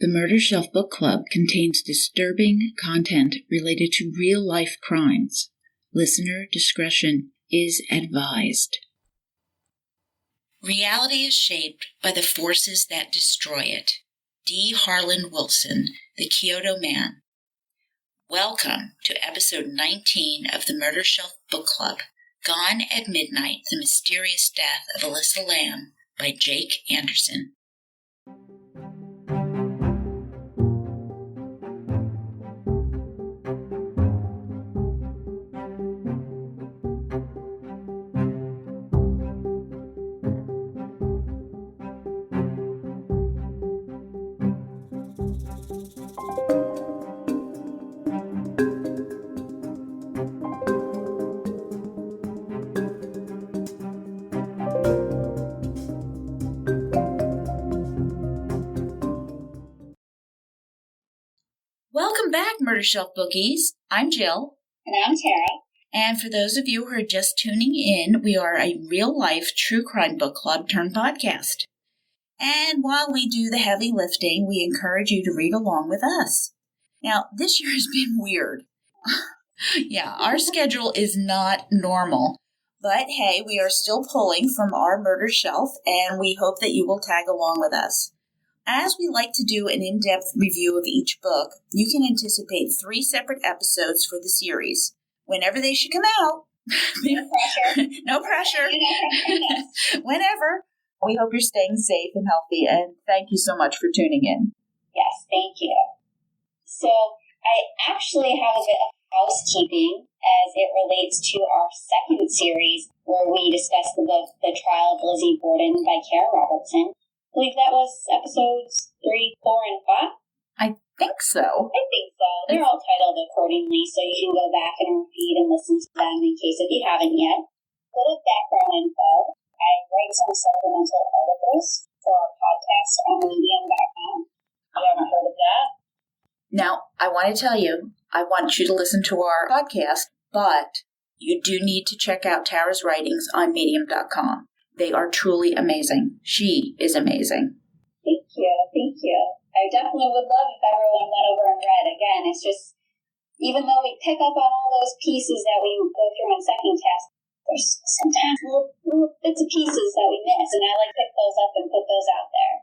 The Murder Shelf Book Club contains disturbing content related to real-life crimes. Listener discretion is advised. Reality is shaped by the forces that destroy it. D. Harlan Wilson, The Kyoto Man. Welcome to episode 19 of the Murder Shelf Book Club, Gone at Midnight, The Mysterious Death of Elisa Lam by Jake Anderson. Welcome back, Murder Shelf Bookies. I'm Jill. And I'm Tara. And for those of you who are just tuning in, we are a real-life true crime book club turned podcast. And while we do the heavy lifting, we encourage you to read along with us. Now, this year has been weird. Yeah, our schedule is not normal. But hey, we are still pulling from our murder shelf, and we hope that you will tag along with us. As we like to do an in-depth review of each book, you can anticipate 3 separate episodes for the series. Whenever they should come out. No pressure. No pressure. Whenever. We hope you're staying safe and healthy, and thank you so much for tuning in. Yes, thank you. So, I actually have a bit of housekeeping as it relates to our second series where we discuss the book The Trial of Lizzie Borden by Kara Robertson. I believe that was episodes 3, 4, and 5. I think so. They're all titled accordingly, so you can go back and repeat and listen to them in case if you haven't yet. A bit of background info. I write some supplemental articles for our podcast on medium.com. You haven't heard of that? Now, I want to tell you, I want you to listen to our podcast, but you do need to check out Tara's writings on medium.com. They are truly amazing. She is amazing. Thank you. I definitely would love if everyone went over and read. Again, it's just, even though we pick up on all those pieces that we go through in second test, there's sometimes little bits of pieces that we miss, and I like to pick those up and put those out there.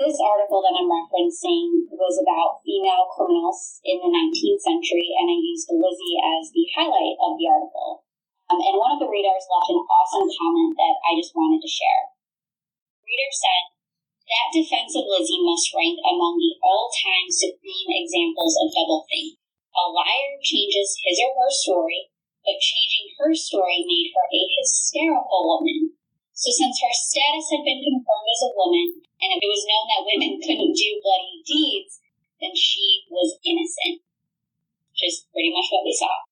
This article that I'm referencing was about female criminals in the 19th century, and I used Lizzie as the highlight of the article. And one of the readers left an awesome comment that I just wanted to share. The reader said, "That defense of Lizzie must rank among the all-time supreme examples of doublethink. A liar changes his or her story, but changing her story made her a hysterical woman. So since her status had been confirmed as a woman, and if it was known that women couldn't do bloody deeds, then she was innocent." Which is pretty much what we saw.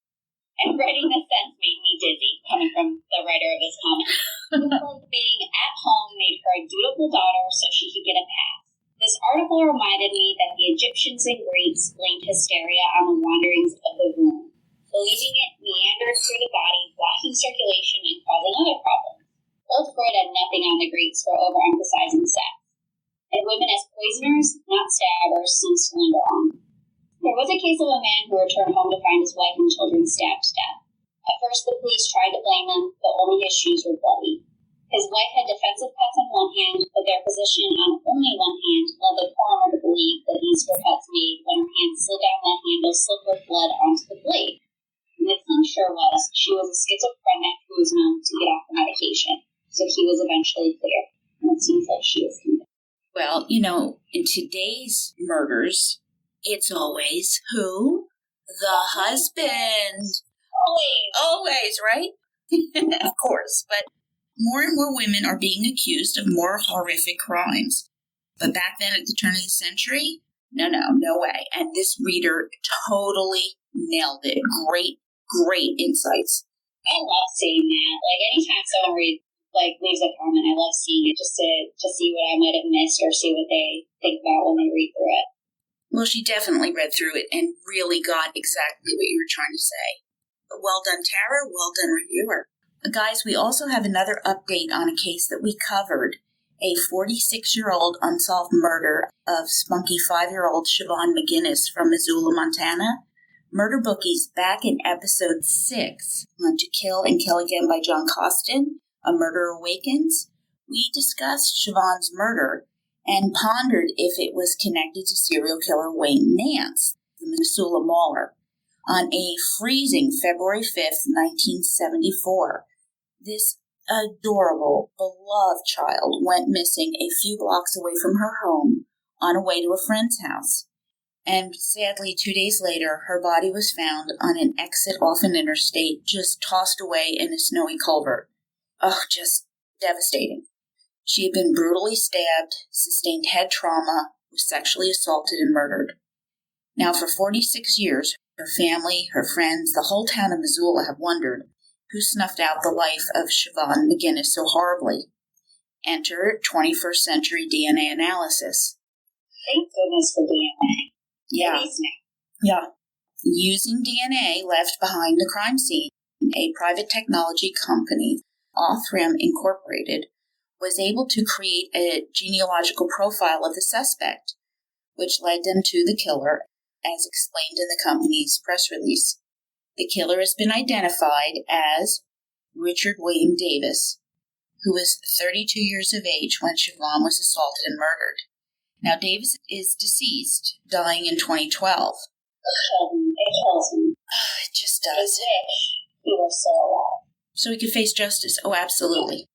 And writing this sentence made me dizzy, coming from the writer of this comment. It was like being at home made her a dutiful daughter so she could get a pass. This article reminded me that the Egyptians and Greeks blamed hysteria on the wanderings of the womb, believing it meandered through the body, blocking circulation and causing other problems. Both Freud had nothing on the Greeks for overemphasizing sex. And women as poisoners, not stabbers, seems to linger on. There was a case of a man who returned home to find his wife and children stabbed to death. At first, the police tried to blame him, but only his shoes were bloody. His wife had defensive cuts on one hand, but their position on only one hand led the coroner to believe that these were cuts made when her hand slid down the handle, slipped with blood onto the blade. And the clincher was she was a schizophrenic who was known to get off the medication, so he was eventually cleared. And it seems like she was convicted. Well, in today's murders, it's always who? The husband. Always, right? Of course, but more and more women are being accused of more horrific crimes. But back then at the turn of the century, no way. And this reader totally nailed it. Great insights. I love seeing that. Like, anytime someone leaves a comment, I love seeing it just to see what I might have missed or see what they think about when they read through it. Well, she definitely read through it and really got exactly what you were trying to say. But well done, Tara. Well done, reviewer. Guys, we also have another update on a case that we covered, a 46-year-old unsolved murder of spunky 5-year-old Siobhan McGinnis from Missoula, Montana. Murder Bookies back in episode 6 on To Kill and Kill Again by John Costin, A Murder Awakens. We discussed Siobhan's murder and pondered if it was connected to serial killer Wayne Nance, the Missoula Mauler, on a freezing February 5th, 1974. This adorable, beloved child went missing a few blocks away from her home on her way to a friend's house. And sadly, 2 days later, her body was found on an exit off an interstate, just tossed away in a snowy culvert. Oh, just devastating. She had been brutally stabbed, sustained head trauma, was sexually assaulted and murdered. Now, for 46 years, her family, her friends, the whole town of Missoula have wondered who snuffed out the life of Siobhan McGinnis so horribly. Enter 21st century DNA analysis. Thank goodness for DNA. Yeah. Yeah. Using DNA left behind the crime scene, a private technology company, Othram Incorporated, was able to create a genealogical profile of the suspect, which led them to the killer, as explained in the company's press release. The killer has been identified as Richard William Davis, who was 32 years of age when Siobhan was assaulted and murdered. Now, Davis is deceased, dying in 2012. It kills me. It just I does. wish he were still alive. So he could face justice. Oh, absolutely.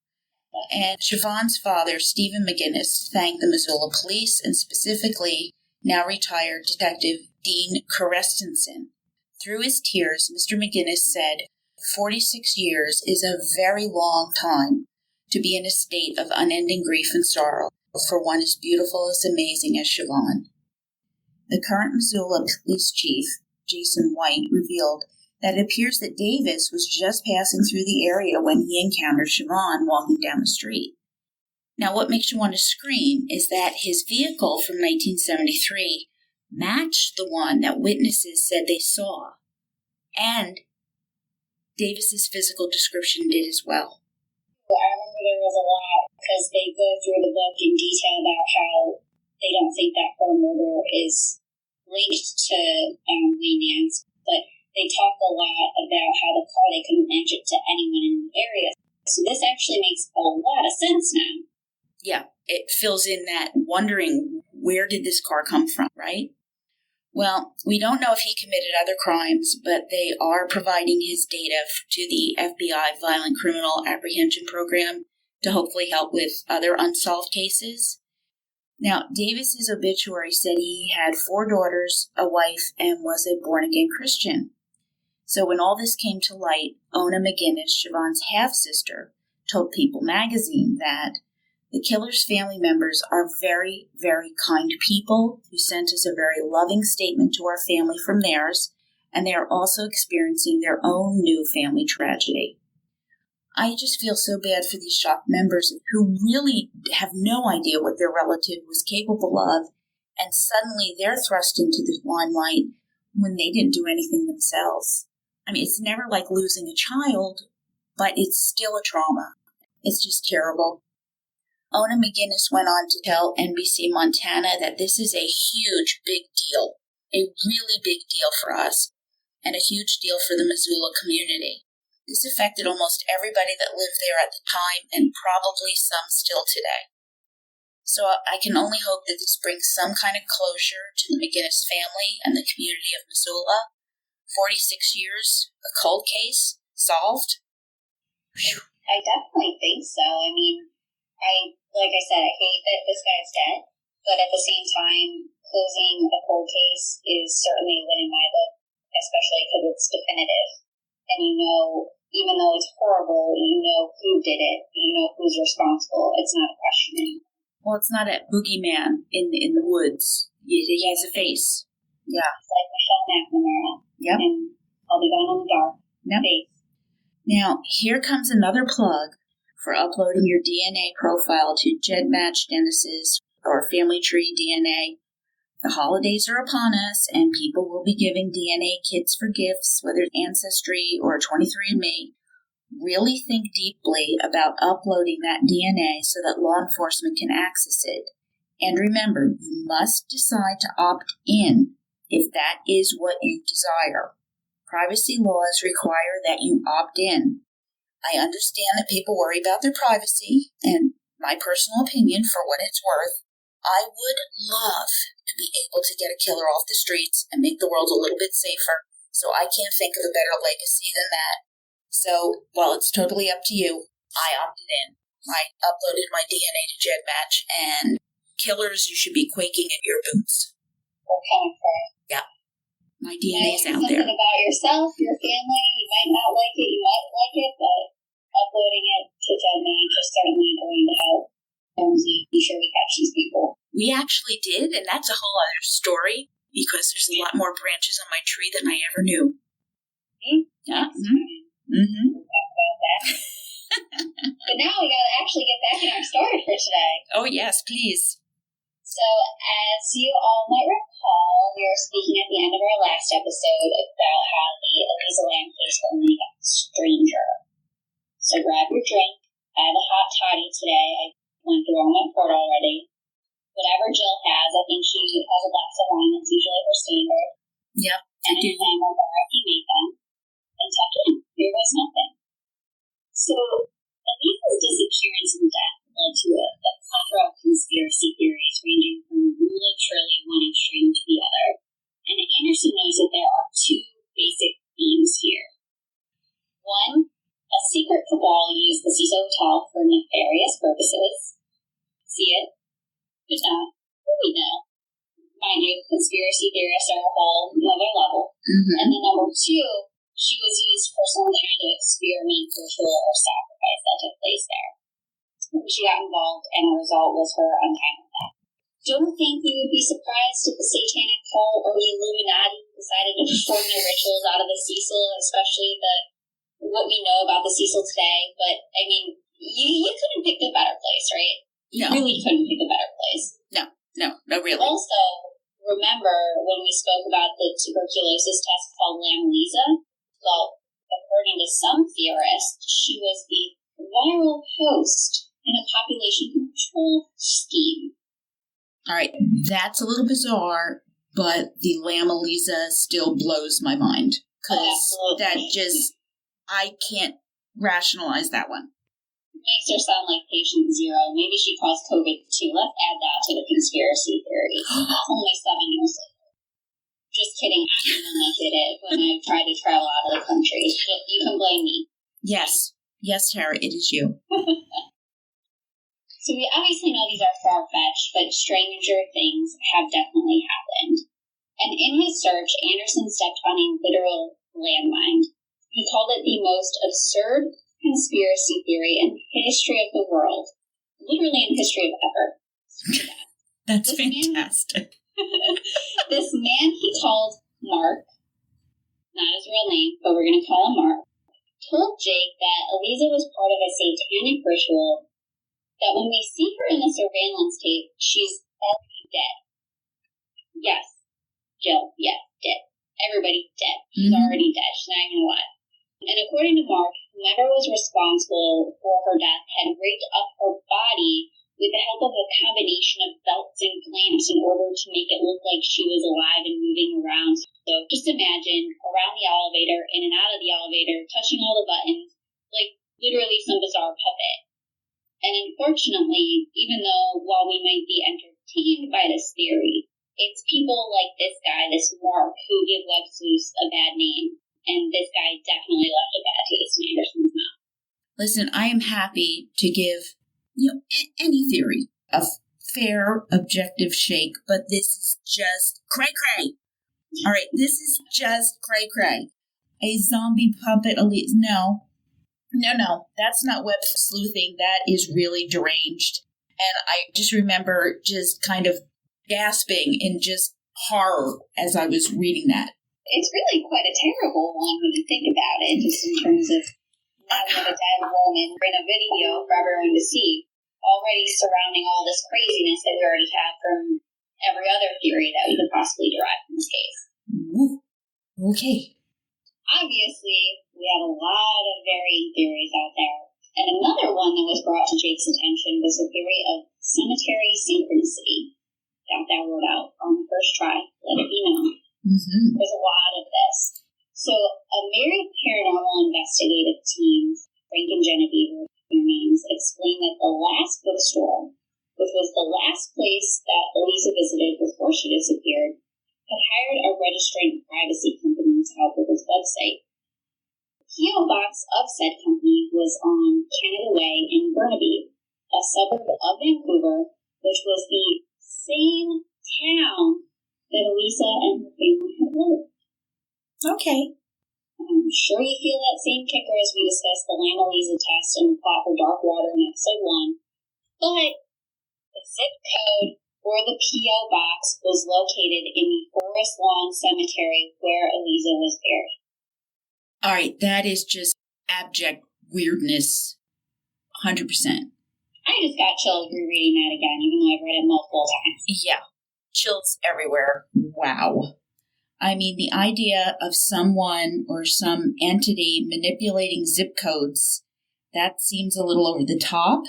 And Siobhan's father, Stephen McGinnis, thanked the Missoula police and specifically now retired Detective Dean Christensen. Through his tears, Mr. McGinnis said, 46 years is a very long time to be in a state of unending grief and sorrow for one as beautiful, as amazing as Siobhan. The current Missoula police chief, Jason White, revealed that it appears that Davis was just passing through the area when he encountered Siobhan walking down the street. Now, what makes you want to scream is that his vehicle from 1973 matched the one that witnesses said they saw, and Davis's physical description did as well. I remember there was a lot, because they go through the book in detail about how they don't think that her murder is linked to Wayne Nance, but they talk a lot about how the car, they couldn't match it to anyone in the area. So this actually makes a lot of sense now. Yeah, it fills in that wondering, where did this car come from, right? Well, we don't know if he committed other crimes, but they are providing his data to the FBI Violent Criminal Apprehension Program to hopefully help with other unsolved cases. Now, Davis's obituary said he had 4 daughters, a wife, and was a born-again Christian. So when all this came to light, Ona McGinnis, Siobhan's half-sister, told People magazine that the killer's family members are very, very kind people who sent us a very loving statement to our family from theirs, and they are also experiencing their own new family tragedy. I just feel so bad for these shocked members who really have no idea what their relative was capable of, and suddenly they're thrust into the limelight when they didn't do anything themselves. I mean, it's never like losing a child, but it's still a trauma. It's just terrible. Ona McGinnis went on to tell NBC Montana that this is a huge, big deal, a really big deal for us, and a huge deal for the Missoula community. This affected almost everybody that lived there at the time, and probably some still today. So I can only hope that this brings some kind of closure to the McGinnis family and the community of Missoula. 46 years, a cold case, solved? Whew. I definitely think so. I mean, like I said, I hate that this guy's dead, but at the same time, closing a cold case is certainly a win in my book, especially because it's definitive. And you know, even though it's horrible, you know who did it, you know who's responsible. It's not a question anymore. Well, it's not a boogeyman in the woods. He has a face. Yeah. It's like Michelle McNamara. Yep. And I'll be gone in the dark. Yep. Face. Now, here comes another plug for uploading your DNA profile to GEDmatch Genesis or Family Tree DNA. The holidays are upon us, and people will be giving DNA kits for gifts, whether it's Ancestry or 23andMe. really think deeply about uploading that DNA so that law enforcement can access it. And remember, you must decide to opt in if that is what you desire. Privacy laws require that you opt in. I understand that people worry about their privacy, and my personal opinion, for what it's worth, I would love to be able to get a killer off the streets and make the world a little bit safer, so I can't think of a better legacy than that. So, while it's totally up to you, I opted in. I uploaded my DNA to GEDmatch, and killers, you should be quaking at your boots. Okay. Yeah. My DNA is out something there. About yourself, your family, you might not like it, you might like it, but uploading it to GEDmatch is certainly going to help. Be sure we catch these people. We actually did, and that's a whole other story, because there's a lot more branches on my tree than I ever knew. Yeah. We'll talk about that. But now we got to actually get back in our story for today. Oh, yes, please. So, as you all might recall, we were speaking at the end of our last episode about how the Elisa Lam case only got stranger. So grab your drink. I have a hot toddy today. I went through all my port already. Whatever Jill has, I think she has a glass of wine that's usually her standard. Yep. And a camel bar if you made them. And tuck in. Here was nothing. So, Elisa's disappearance and death led to a plethora of conspiracy theories ranging from literally one extreme to the other. And Anderson knows that there are two basic themes here. One, a secret cabal used the Cecil Hotel for nefarious purposes. See it? But not. We know. Mind you, conspiracy theorists are a whole another level. Mm-hmm. And then number two, she was used for some kind of experiment, ritual, or sacrifice that took place there. She got involved, and the result was her untimely death. Don't think we would be surprised if the satanic cult or the Illuminati decided to perform their rituals out of the Cecil, especially what we know about the Cecil today. But, I mean, you couldn't pick a better place, right? You really couldn't pick a better place. No, really. Also, remember when we spoke about the tuberculosis test called Lam-Elisa? Well, according to some theorists, she was the viral host in a population control scheme. All right, that's a little bizarre, but the Lam-Elisa still blows my mind. Because that just, I can't rationalize that one. Makes her sound like patient zero. Maybe she caused COVID too. Let's add that to the conspiracy theory. Only 7 years later. Just kidding. I'm the one that did it when I tried to travel out of the country. You can blame me. Yes, Tara, it is you. So we obviously know these are far-fetched, but stranger things have definitely happened. And in his search, Anderson stepped on a literal landmine. He called it the most absurd conspiracy theory in history of the world. Literally in history of ever. That's fantastic. This man he called Mark, not his real name, but we're going to call him Mark, told Jake that Elisa was part of a satanic ritual, that when we see her in the surveillance tape, she's already dead. Yes, Jill, yes, dead. Everybody dead. She's already dead. She's not even alive. And according to Mark, whoever was responsible for her death had rigged up her body with the help of a combination of belts and clamps in order to make it look like she was alive and moving around. So just imagine around the elevator, in and out of the elevator, touching all the buttons, like literally some bizarre puppet. And unfortunately, even though while we might be entertained by this theory, it's people like this guy, this Mark, who give Websleuths a bad name. And this guy definitely left a bad taste in Anderson's mouth. Listen, I am happy to give, any theory a fair, objective shake, but this is just cray-cray. All right, this is just cray-cray. A zombie puppet elite. No, that's not web sleuthing. That is really deranged. And I just remember just kind of gasping in just horror as I was reading that. It's really quite a terrible one when you think about it, just in terms of having a dead woman in a video for everyone to see, already surrounding all this craziness that we already have from every other theory that we could possibly derive from this case. Ooh. Okay. Obviously, We have a lot of varying theories out there. And another one that was brought to Jake's attention was the theory of cemetery synchronicity. Got that word out on the first try. Let it be known. Mm-hmm. There's a lot of this. So a married paranormal investigative team, Frank and Genevieve were their names, explained that the last bookstore, which was the last place that Elisa visited before she disappeared, had hired a registrant privacy company to help with his website. The P.O. box of said company was on Canada Way in Burnaby, a suburb of Vancouver, which was the same town that Elisa and her family had lived. Okay. I'm sure you feel that same kicker as we discussed the Lam-Elisa test and the plot for Dark Water in episode 1, but the zip code for the P.O. box was located in the Forest Lawn Cemetery where Elisa was buried. All right, that is just abject weirdness, 100%. I just got chills rereading that again, even though I've read it multiple times. Yeah, chills everywhere. Wow. I mean, the idea of someone or some entity manipulating zip codes, that seems a little over the top.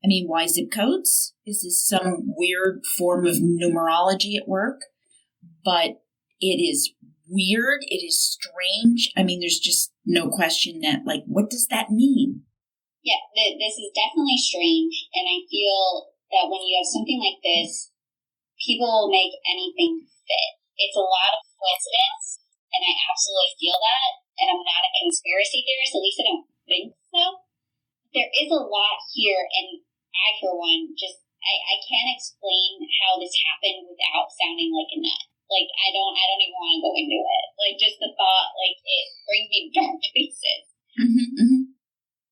I mean, why zip codes? Is this some weird form of numerology at work? But it is weird. It is strange. I mean, there's just no question that, like, what does that mean? Yeah, this is definitely strange. And I feel that when you have something like this, people will make anything fit. It's a lot of coincidence, and I absolutely feel that. And I'm not a conspiracy theorist, at least I don't think so. There is a lot here, and I, for one, I can't explain how this happened without sounding like a nut. Like, I don't even want to go into it. Like, just the thought, like, it brings me to dark places. Mm-hmm, mm-hmm.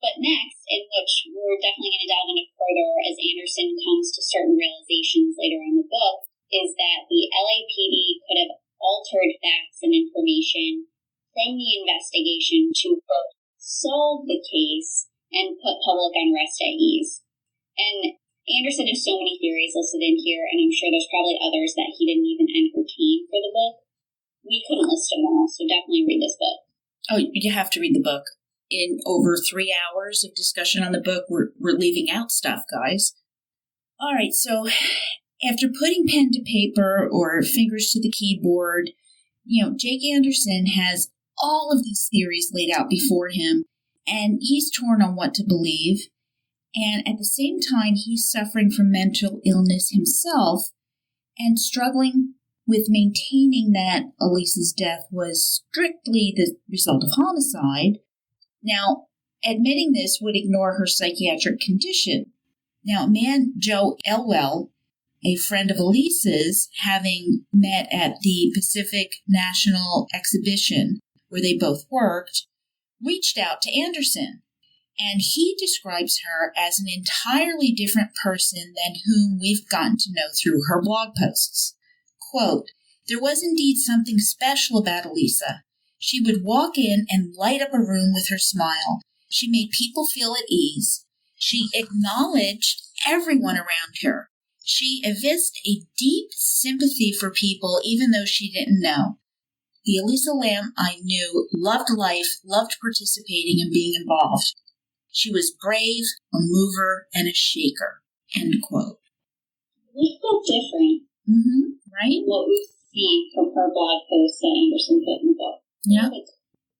But next, in which we're definitely going to delve into further as Anderson comes to certain realizations later in the book, is that the LAPD could have altered facts and information from the investigation to, quote, solve the case and put public unrest at ease. And Anderson has so many theories listed in here, and I'm sure there's probably others that he didn't even entertain for the book. We couldn't list them all, so definitely read this book. Oh, you have to read the book. In over 3 hours of discussion on the book, we're leaving out stuff, guys. All right, so after putting pen to paper or fingers to the keyboard, Jake Anderson has all of these theories laid out before him, and he's torn on what to believe. And at the same time, he's suffering from mental illness himself and struggling with maintaining that Elisa's death was strictly the result of homicide. Now, admitting this would ignore her psychiatric condition. Now, a man, Joe Elwell, a friend of Elisa's, having met at the Pacific National Exhibition, where they both worked, reached out to Anderson. And he describes her as an entirely different person than whom we've gotten to know through her blog posts. Quote, "There was indeed something special about Elisa. She would walk in and light up a room with her smile. She made people feel at ease. She acknowledged everyone around her. She evinced a deep sympathy for people even though she didn't know. The Elisa Lam I knew loved life, loved participating and being involved. She was brave, a mover, and a shaker." End quote. We feel different. Mm-hmm. Right? What we've seen from her blog posts that Anderson put in the book. Yeah.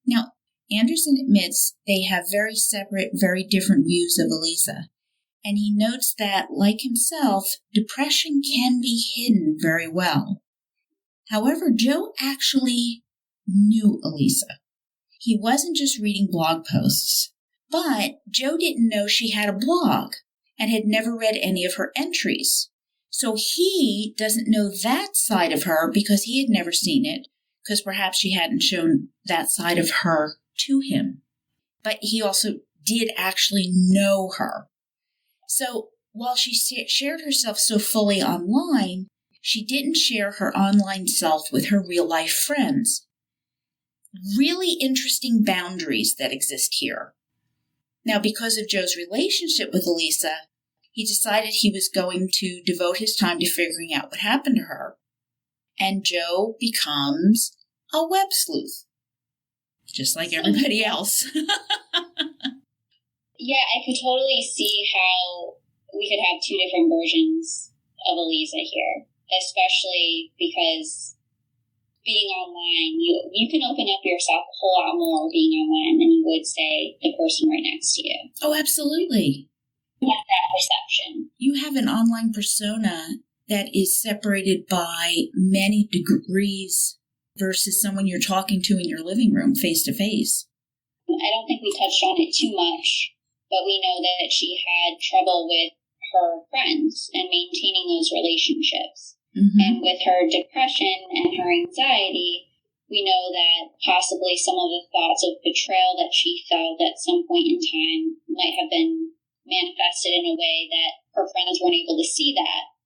Now, Anderson admits they have very separate, very different views of Elisa. And he notes that, like himself, depression can be hidden very well. However, Joe actually knew Elisa. He wasn't just reading blog posts. But Joe didn't know she had a blog and had never read any of her entries. So he doesn't know that side of her because he had never seen it, because perhaps she hadn't shown that side of her to him. But he also did actually know her. So while she shared herself so fully online, she didn't share her online self with her real-life friends. Really interesting boundaries that exist here. Now, because of Joe's relationship with Elisa, he decided he was going to devote his time to figuring out what happened to her. And Joe becomes a web sleuth. just like everybody else. Yeah, I could totally see how we could have two different versions of Elisa here, especially because being online, you can open up yourself a whole lot more being online than you would, say, the person right next to you. Oh, absolutely. You have that perception. You have an online persona that is separated by many degrees versus someone you're talking to in your living room face to face. I don't think we touched on it too much, but we know that she had trouble with her friends and maintaining those relationships. Mm-hmm. And with her depression and her anxiety, we know that possibly some of the thoughts of betrayal that she felt at some point in time might have been manifested in a way that her friends weren't able to see that.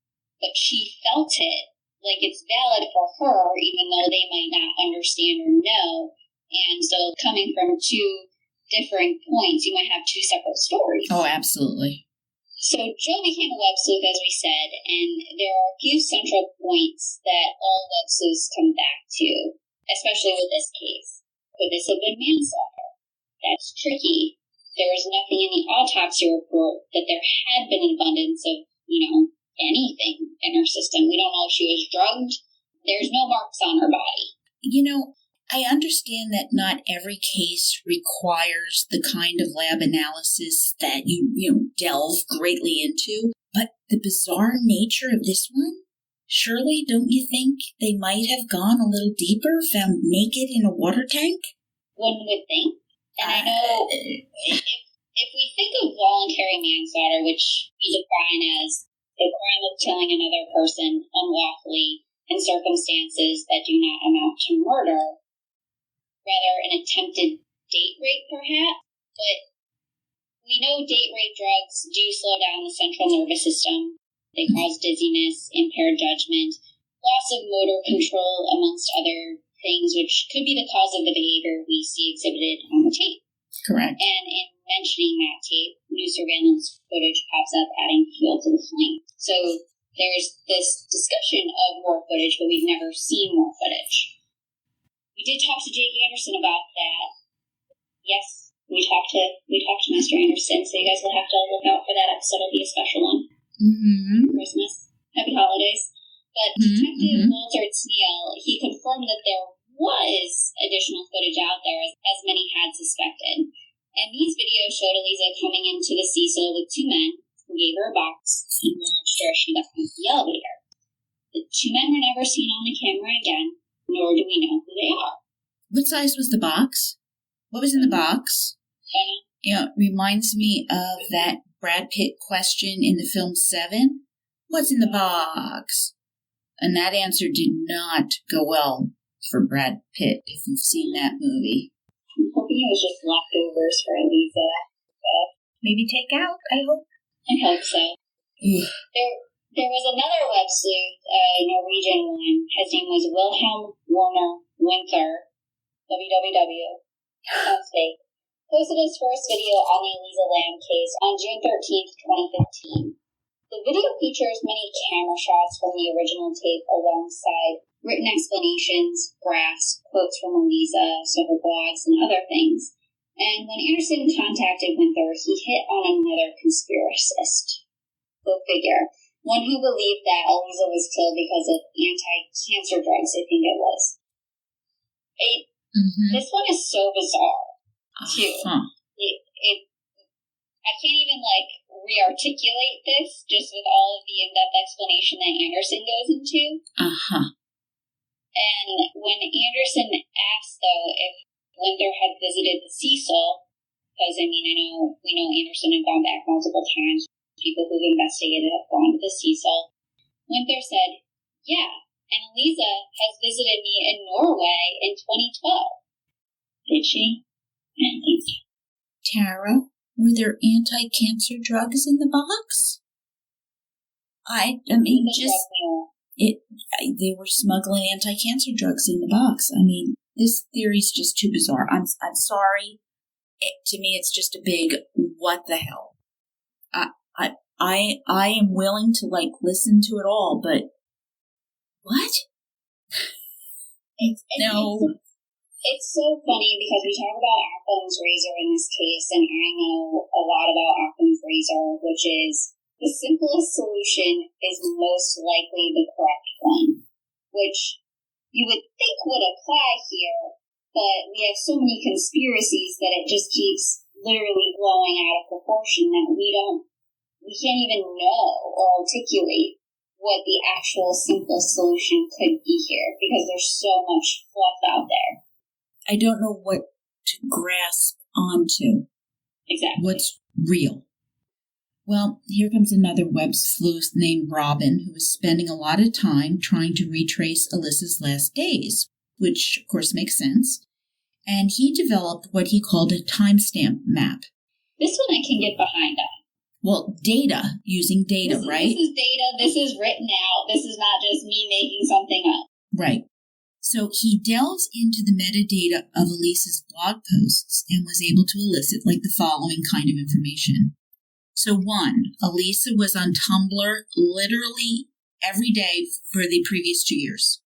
But she felt it, like it's valid for her, even though they might not understand or know. And so coming from two different points, you might have two separate stories. Oh, absolutely. So Jo became a web sleuth, as we said, and there are a few central points that all web sleuths come back to, especially with this case. Could this have been manslaughter? That's tricky. There was nothing in the autopsy report that there had been an abundance of, anything in her system. We don't know if she was drugged. There's no marks on her body. I understand that not every case requires the kind of lab analysis that you delve greatly into, but the bizarre nature of this one, surely don't you think they might have gone a little deeper, found naked in a water tank? One would think. And I know if we think of voluntary manslaughter, which we define as the crime of killing another person unlawfully in circumstances that do not amount to murder, rather an attempted date rape, perhaps. But we know date rape drugs do slow down the central nervous system. They cause dizziness, impaired judgment, loss of motor control, amongst other things, which could be the cause of the behavior we see exhibited on the tape. Correct. And in mentioning that tape, new surveillance footage pops up, adding fuel to the flame. So there's this discussion of more footage, but we've never seen more footage. We did talk to Jake Anderson about that. Yes, we talked to Mr. Anderson, so you guys will have to look out for that episode. It'll be a special one. Mm-hmm. Christmas. Happy holidays. But Detective Walter Sneal, he confirmed that there was additional footage out there, as many had suspected. And these videos showed Elisa coming into the Cecil with two men who gave her a box and watched her as she left the elevator. The two men were never seen on the camera again, nor do we know who they are. What size was the box? What was in the box? It reminds me of that Brad Pitt question in the film Seven. What's in the box? And that answer did not go well for Brad Pitt, if you've seen that movie. I'm hoping it was just leftovers for Elisa. Maybe take out, I hope. I hope so. There was another web sleuth, a Norwegian one. His name was Wilhelm Werner Winther, WWW, sounds fake, posted his first video on the Elisa Lam case on June 13th, 2015. The video features many camera shots from the original tape alongside written explanations, graphs, quotes from Elisa, so her blogs, and other things. And when Anderson contacted Winther, he hit on another conspiracist. Go figure. One who believed that Elisa was killed because of anti-cancer drugs, I think it was. This one is so bizarre, too. I can't even, re-articulate this, just with all of the in-depth explanation that Anderson goes into. And when Anderson asked, though, if Winther had visited the Cecil, because, we know Anderson had gone back multiple times. People who've investigated have gone to the Cecil. Winther said, yeah, and Elisa has visited me in Norway in 2012. Did she? I don't think so. Tara, were there anti-cancer drugs in the box? They were smuggling anti-cancer drugs in the box. This theory's just too bizarre. I'm sorry. To me, it's just a big, what the hell? I am willing to listen to it all, but what? No. It's so funny because we talk about Occam's razor in this case, and I know a lot about Occam's razor, which is the simplest solution is most likely the correct one, which you would think would apply here, but we have so many conspiracies that it just keeps literally blowing out of proportion that we can't even know or articulate what the actual simplest solution could be here because there's so much fluff out there. I don't know what to grasp onto. Exactly. What's real. Well, here comes another web sleuth named Robin, who is spending a lot of time trying to retrace Elisa's last days, which of course makes sense. And he developed what he called a timestamp map. This one I can get behind on. Well, using data, right? This is data. This is written out. This is not just me making something up. Right. So he delves into the metadata of Elisa's blog posts and was able to elicit the following kind of information. So 1, Elisa was on Tumblr literally every day for the previous 2 years.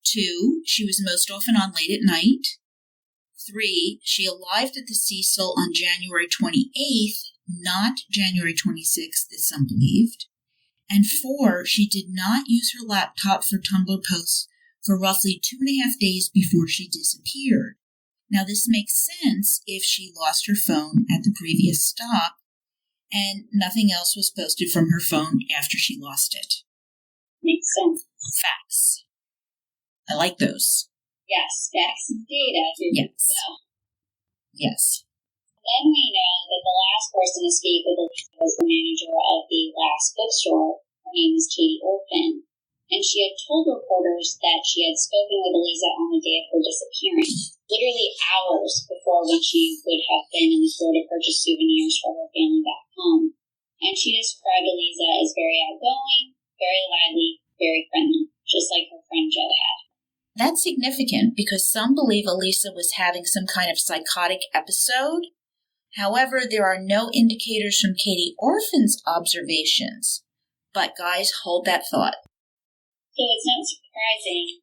2, she was most often on late at night. 3, she arrived at the Cecil on January 28th, not January 26th, as some believed. And 4, she did not use her laptop for Tumblr posts for roughly 2.5 days before she disappeared. Now, this makes sense if she lost her phone at the previous stop, and nothing else was posted from her phone after she lost it. Makes sense. Facts. I like those. Yes, facts and data. Yes. Yes. Then we know that the last person to speak with Elisa was the manager of the last bookstore. Her name is Katie Orphan. And she had told reporters that she had spoken with Elisa on the day of her disappearance, literally hours before when she would have been in the store to purchase souvenirs for her family back home. And she described Elisa as very outgoing, very lively, very friendly, just like her friend Jo had. That's significant because some believe Elisa was having some kind of psychotic episode. However, there are no indicators from Katie Orphan's observations. But guys, hold that thought. So it's not surprising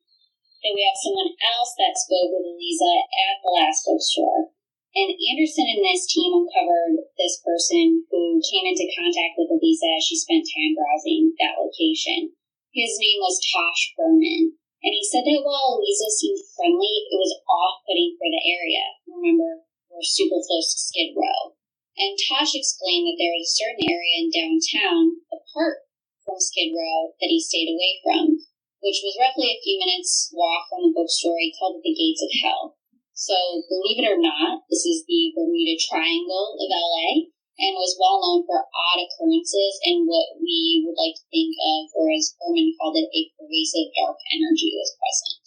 that we have someone else that spoke with Elisa at the last bookstore. And Anderson and this team uncovered this person who came into contact with Elisa as she spent time browsing that location. His name was Tosh Berman. And he said that while Elisa seemed friendly, it was off-putting for the area. Remember, we're super close to Skid Row. And Tosh explained that there was a certain area in downtown, apart from Skid Row, that he stayed away from, which was roughly a few minutes walk from the bookstore. He called it the Gates of Hell. So, believe it or not, this is the Bermuda Triangle of LA, and was well known for odd occurrences and what we would like to think of, or as Berman called it, a pervasive dark energy was present.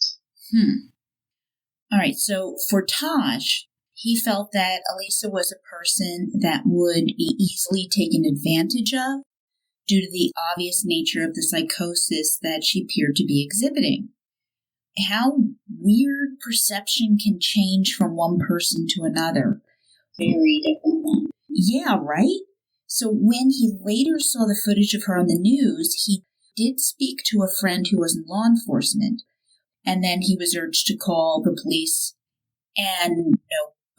All right, so for Tosh, he felt that Elisa was a person that would be easily taken advantage of due to the obvious nature of the psychosis that she appeared to be exhibiting. How weird perception can change from one person to another. Very different one. Yeah, right? So when he later saw the footage of her on the news, he did speak to a friend who was in law enforcement, and then he was urged to call the police, and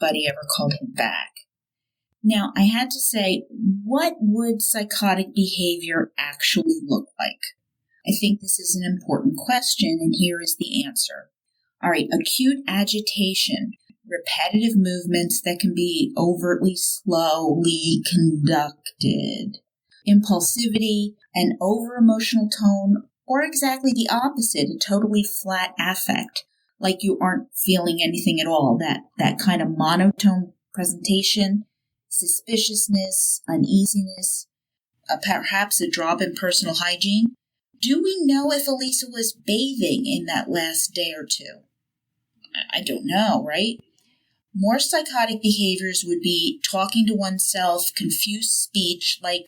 nobody ever called him back. Now, I had to say, what would psychotic behavior actually look like? I think this is an important question, and here is the answer. All right, acute agitation, repetitive movements that can be overtly slowly conducted, impulsivity, an over-emotional tone, or exactly the opposite, a totally flat affect, like you aren't feeling anything at all, that kind of monotone presentation, suspiciousness, uneasiness, perhaps a drop in personal hygiene. Do we know if Elisa was bathing in that last day or two? I don't know, right? More psychotic behaviors would be talking to oneself, confused speech, like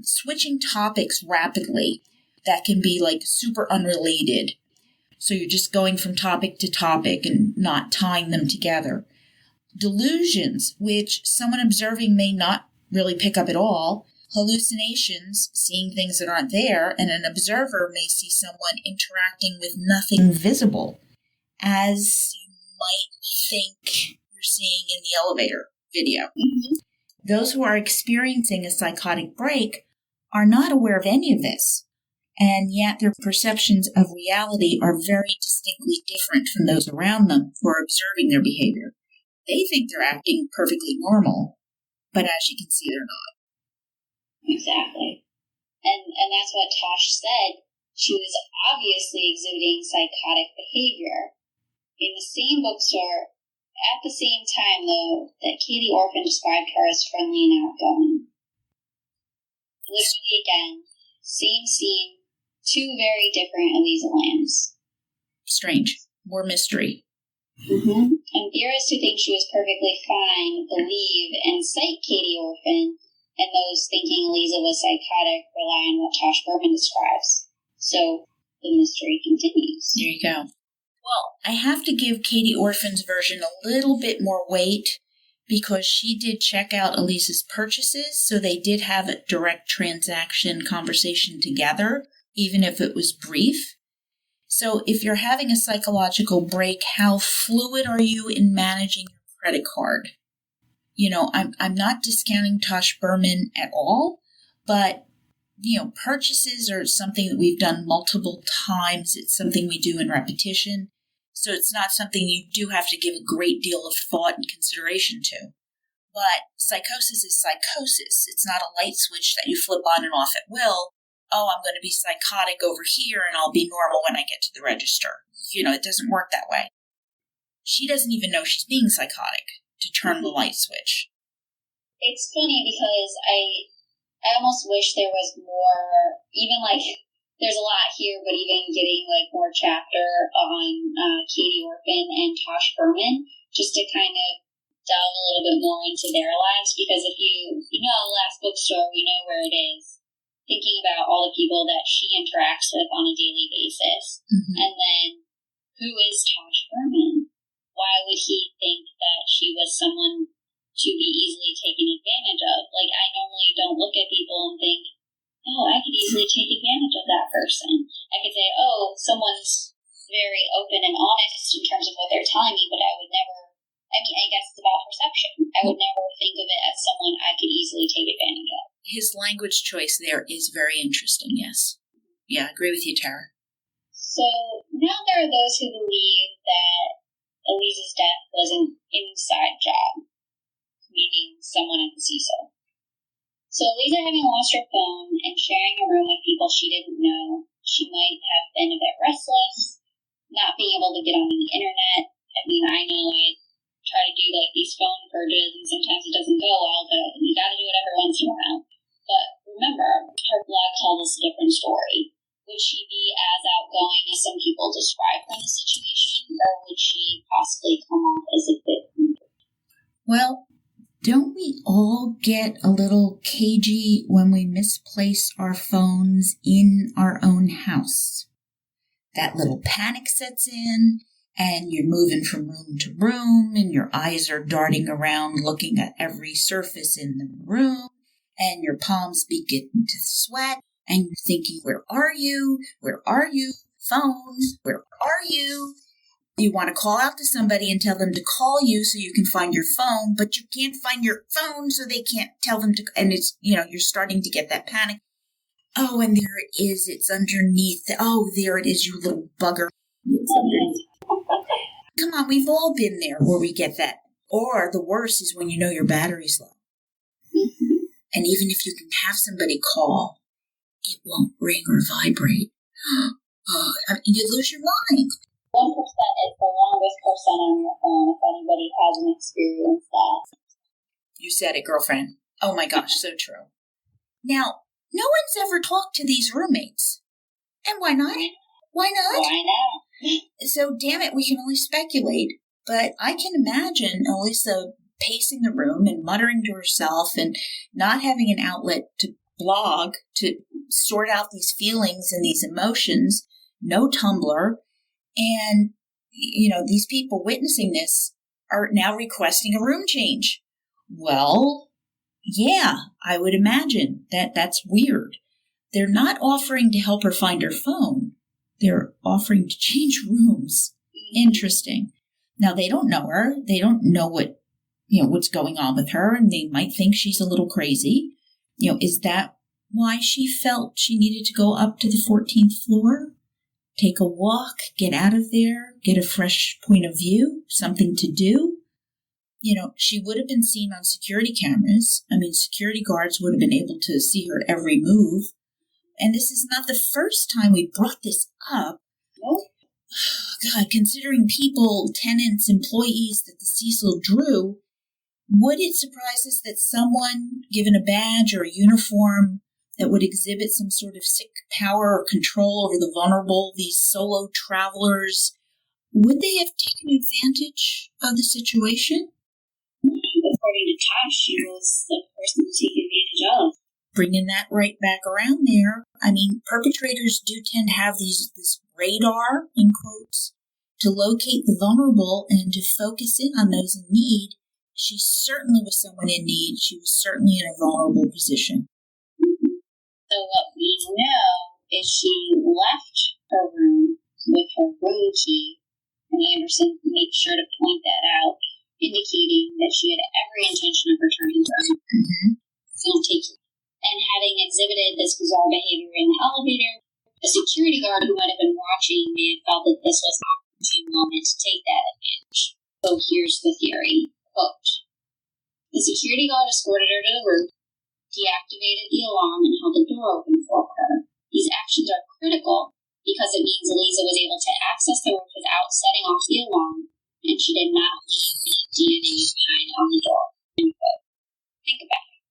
switching topics rapidly. That can be super unrelated. So you're just going from topic to topic and not tying them together. Delusions, which someone observing may not really pick up at all. Hallucinations, seeing things that aren't there, and an observer may see someone interacting with nothing visible. As you might think you're seeing in the elevator video. Mm-hmm. Those who are experiencing a psychotic break are not aware of any of this, and yet their perceptions of reality are very distinctly different from those around them who are observing their behavior. They think they're acting perfectly normal, but as you can see, they're not. Exactly. And that's what Tosh said. She was obviously exhibiting psychotic behavior. In the same bookstore, at the same time, though, that Katie Orphan described her as friendly and outgoing. Literally, again, same scene, two very different Elisa Lams. Strange. More mystery. Mm-hmm. And theorists who think she was perfectly fine believe and cite Katie Orphan, and those thinking Elisa was psychotic rely on what Tosh Berman describes. So the mystery continues. There you go. Well, I have to give Katie Orphan's version a little bit more weight because she did check out Elisa's purchases, so they did have a direct transaction conversation together, even if it was brief. So if you're having a psychological break, how fluid are you in managing your credit card? You know, I'm not discounting Tosh Berman at all, but, you know, purchases are something that we've done multiple times. It's something we do in repetition. So it's not something you do have to give a great deal of thought and consideration to. But psychosis is psychosis. It's not a light switch that you flip on and off at will. Oh, I'm going to be psychotic over here and I'll be normal when I get to the register. You know, it doesn't work that way. She doesn't even know she's being psychotic to turn the light switch. It's funny because I almost wish there was more, even like, there's a lot here, but even getting like more chapter on Katie Orphan and Tosh Berman, just to kind of delve a little bit more into their lives, because if you know Last Bookstore, we know where it is. Thinking about all the people that she interacts with on a daily basis. Mm-hmm. And then, who is Tosh Berman? Why would he think that she was someone to be easily taken advantage of? Like, I normally don't look at people and think, oh, I could easily take advantage of that person. I could say, oh, someone's very open and honest in terms of what they're telling me, but I would never, I mean, I guess it's about perception. I would never think of it as someone I could easily take advantage of. His language choice there is very interesting, yes. Yeah, I agree with you, Tara. So now there are those who believe that Elisa's death was an inside job, meaning someone at the CISO. So Elisa having lost her phone and sharing a room with people she didn't know, she might have been a bit restless, not being able to get on the internet. I mean, I know I try to do like these phone purges and sometimes it doesn't go well, but you gotta do it every once in a while. But remember, her blog tells us a different story. Would she be as outgoing as some people describe her in the situation, or would she possibly come off as a bit rude? Well, don't we all get a little cagey when we misplace our phones in our own house? That little panic sets in, and you're moving from room to room, and your eyes are darting around looking at every surface in the room, and your palms begin to sweat, and you're thinking, where are you? Where are you? Phone, where are you? You want to call out to somebody and tell them to call you so you can find your phone, but you can't find your phone so they can't tell them to, and it's, you know, you're starting to get that panic. Oh, and there it is. It's underneath. Oh, there it is, you little bugger. It's underneath. Come on, we've all been there where we get that. Or the worst is when you know your battery's low. Mm-hmm. And even if you can have somebody call, it won't ring or vibrate. Oh, I mean, you lose your mind. 1% is the longest percent on your phone if anybody hasn't experienced that. You said it, girlfriend. Oh my gosh, so true. Now, no one's ever talked to these roommates. And why not? Why not? Why not? So, damn it, we can only speculate. But I can imagine Elisa pacing the room and muttering to herself and not having an outlet to blog, to sort out these feelings and these emotions. No Tumblr. And, you know, these people witnessing this are now requesting a room change. Well, yeah, I would imagine that that's weird. They're not offering to help her find her phone. They're offering to change rooms. Interesting. Now, they don't know her. They don't know what's going on with her, and they might think she's a little crazy. Is that why she felt she needed to go up to the 14th floor? Take a walk, get out of there, get a fresh point of view, something to do? She would have been seen on security cameras. Security guards would have been able to see her every move. And this is not the first time we brought this up. Oh, God, considering people, tenants, employees that the Cecil drew, would it surprise us that someone given a badge or a uniform that would exhibit some sort of sick power or control over the vulnerable, these solo travelers, would they have taken advantage of the situation? According to Tosh, she was the person to take advantage of. Bringing that right back around there, perpetrators do tend to have this radar, in quotes, to locate the vulnerable and to focus in on those in need. She certainly was someone in need. She was certainly in a vulnerable position. So what we know is she left her room with her room key, and Anderson made sure to point that out, indicating that she had every intention of returning to her film taking. And having exhibited this bizarre behavior in the elevator, a security guard who might have been watching may have felt that this was an opportune moment to take that advantage. So here's the theory. Quote, the security guard escorted her to the roof, deactivated the alarm, and held the door open for her. These actions are critical because it means Elisa was able to access the roof without setting off the alarm, and she did not leave any DNA behind on the door. End quote. Think about it.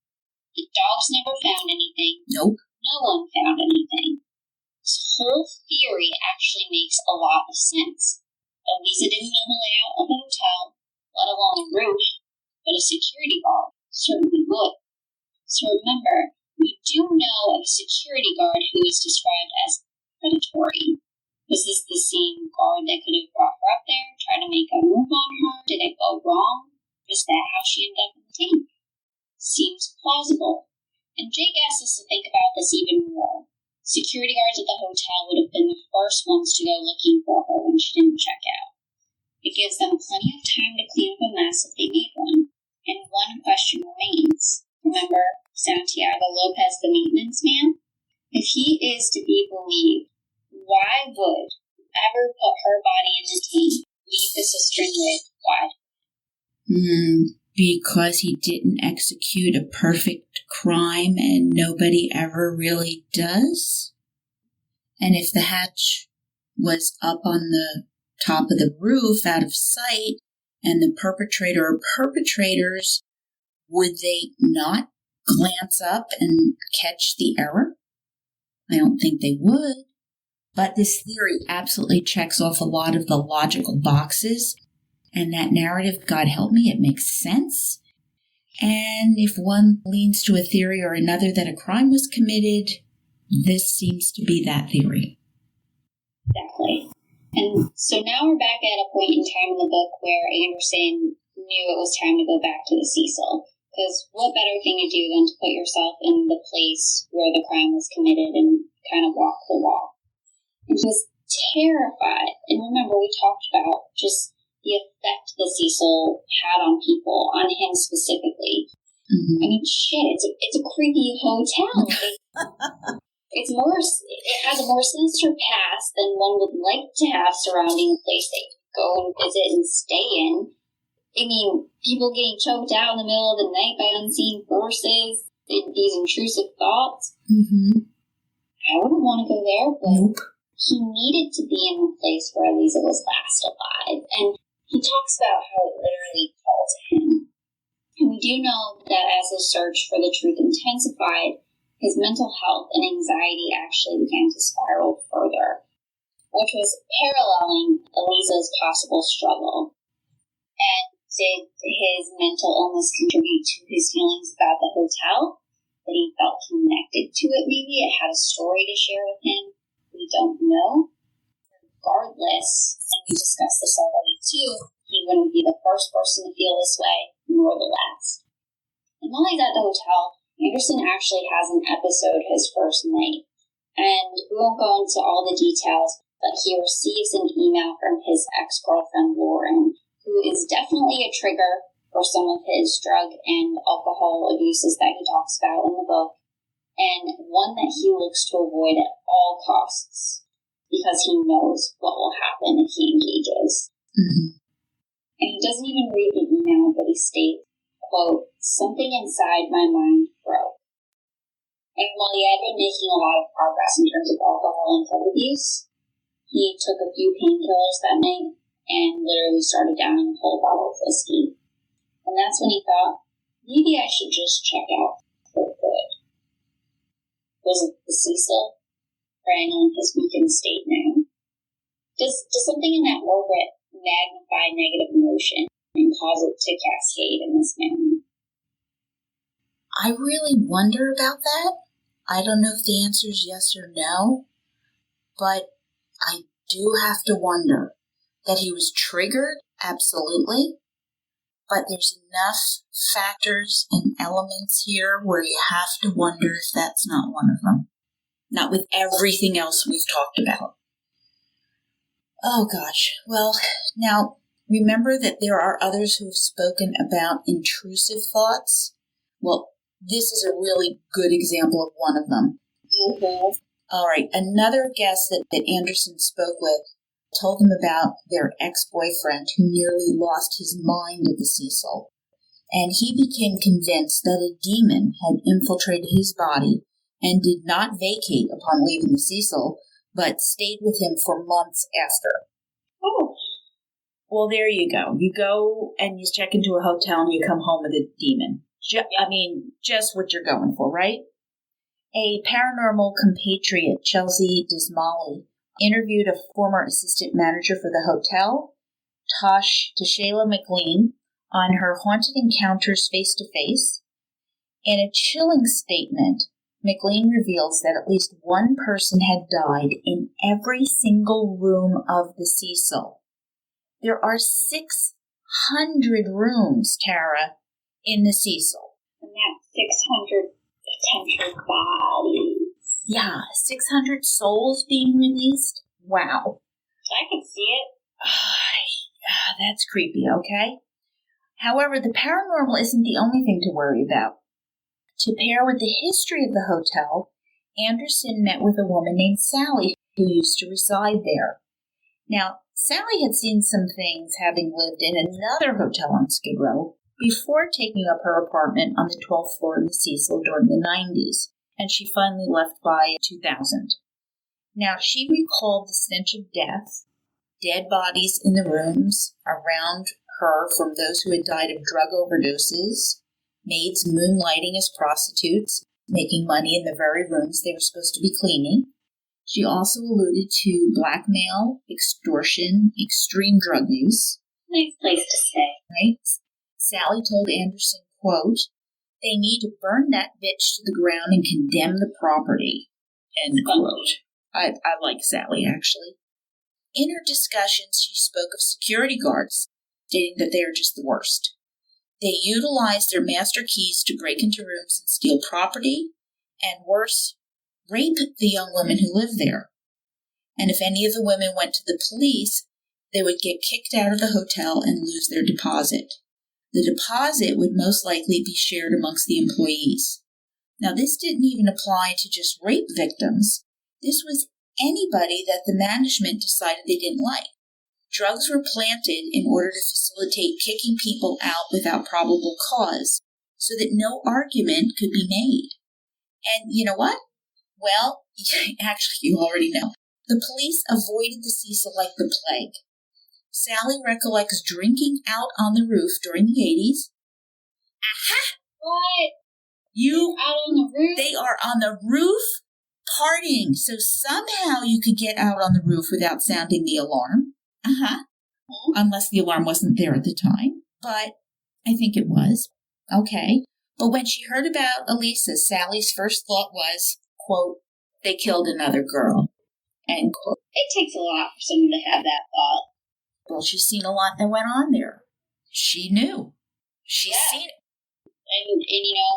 The dogs never found anything. Nope. No one found anything. This whole theory actually makes a lot of sense. Elisa didn't know the layout of the hotel, let alone the roof, but a security guard certainly would. So remember, we do know of a security guard who is described as predatory. Was this the same guard that could have brought her up there, tried to make a move on her? Did it go wrong? Is that how she ended up in the tank? Seems plausible. And Jake asked us to think about this even more. Security guards at the hotel would have been the first ones to go looking for her when she didn't check out. It gives them plenty of time to clean up a mess if they made one. And one question remains. Remember Santiago Lopez, the maintenance man? If he is to be believed, why would ever put her body in the tank, leave the cistern lid wide? Because he didn't execute a perfect crime and nobody ever really does? And if the hatch was up on the top of the roof out of sight and the perpetrator or perpetrators, would they not glance up and catch the error? I don't think they would. But this theory absolutely checks off a lot of the logical boxes. And that narrative, God help me, it makes sense. And if one leans to a theory or another that a crime was committed, this seems to be that theory. Exactly. And so now we're back at a point in time in the book where Anderson knew it was time to go back to the Cecil. Because what better thing to do than to put yourself in the place where the crime was committed and kind of walk the walk. And he was terrified. And remember, we talked about just the effect the Cecil had on people, on him specifically. It's a creepy hotel. It has a more sinister past than one would like to have surrounding a place that you go and visit and stay in. People getting choked out in the middle of the night by unseen forces, these intrusive thoughts. I wouldn't want to go there, but he needed to be in the place where Elisa was last alive. And he talks about how it literally called to him. And we do know that as his search for the truth intensified, his mental health and anxiety actually began to spiral further, which was paralleling Elisa's possible struggle. And did his mental illness contribute to his feelings about the hotel? That he felt connected to it, maybe? It had a story to share with him? We don't know. Regardless, and we discussed this already too, he wouldn't be the first person to feel this way, nor the last. And while he's at the hotel, Anderson actually has an episode his first night. And we won't go into all the details, but he receives an email from his ex-girlfriend, Lauren, who who is definitely a trigger for some of his drug and alcohol abuses that he talks about in the book, and one that he looks to avoid at all costs because he knows what will happen if he engages. Mm-hmm. And he doesn't even read the email, but he states, quote, "Something inside my mind broke." And while he had been making a lot of progress in terms of alcohol and drug abuse, he took a few painkillers that night and literally started downing a whole bottle of whiskey. And that's when he thought, maybe I should just check out for good. Was it the Cecil preying on his weakened state now? Does something in that orbit magnify negative emotion and cause it to cascade in this manner? I really wonder about that. I don't know if the answer is yes or no, but I do have to wonder that he was triggered, absolutely, but there's enough factors and elements here where you have to wonder if that's not one of them. Not with everything else we've talked about. Oh gosh. Well, now remember that there are others who have spoken about intrusive thoughts. Well, this is a really good example of one of them. Mm-hmm. All right. Another guest that Anderson spoke with told him about their ex-boyfriend who nearly lost his mind at the Cecil. And he became convinced that a demon had infiltrated his body and did not vacate upon leaving the Cecil, but stayed with him for months after. Oh. Well, there you go. You go and you check into a hotel and you come home with a demon. Just what you're going for, right? A paranormal compatriot, Chelsea Dismally, interviewed a former assistant manager for the hotel, Tashayla McLean, on her haunted encounters face-to-face. In a chilling statement, McLean reveals that at least one person had died in every single room of the Cecil. There are 600 rooms, Tara, in the Cecil. And that's 600 potential bodies. Yeah, 600 souls being released? Wow. I can see it. That's creepy, okay? However, the paranormal isn't the only thing to worry about. To pair with the history of the hotel, Anderson met with a woman named Sally who used to reside there. Now, Sally had seen some things having lived in another hotel on Skid Row before taking up her apartment on the 12th floor of the Cecil during the 90s, and she finally left by 2000. Now, she recalled the stench of death, dead bodies in the rooms around her from those who had died of drug overdoses, maids moonlighting as prostitutes, making money in the very rooms they were supposed to be cleaning. She also alluded to blackmail, extortion, extreme drug use. Nice place to stay. Right? Sally told Anderson, quote, "They need to burn that bitch to the ground and condemn the property." End quote. I like Sally, actually. In her discussions, she spoke of security guards, stating that they are just the worst. They utilize their master keys to break into rooms and steal property, and worse, rape the young women who live there. And if any of the women went to the police, they would get kicked out of the hotel and lose their deposit. The deposit would most likely be shared amongst the employees. Now, this didn't even apply to just rape victims. This was anybody that the management decided they didn't like. Drugs were planted in order to facilitate kicking people out without probable cause, so that no argument could be made. And you know what? Well, actually, you already know. The police avoided the Cecil like the plague. Sally recollects drinking out on the roof during the 80s. Aha! What? You out on the roof? They are on the roof partying, so somehow you could get out on the roof without sounding the alarm. Unless the alarm wasn't there at the time, but I think it was. Okay. But when she heard about Elisa, Sally's first thought was, quote, "They killed another girl." End quote. It takes a lot for someone to have that thought. Well, she's seen a lot that went on there. She knew. She's seen it. And,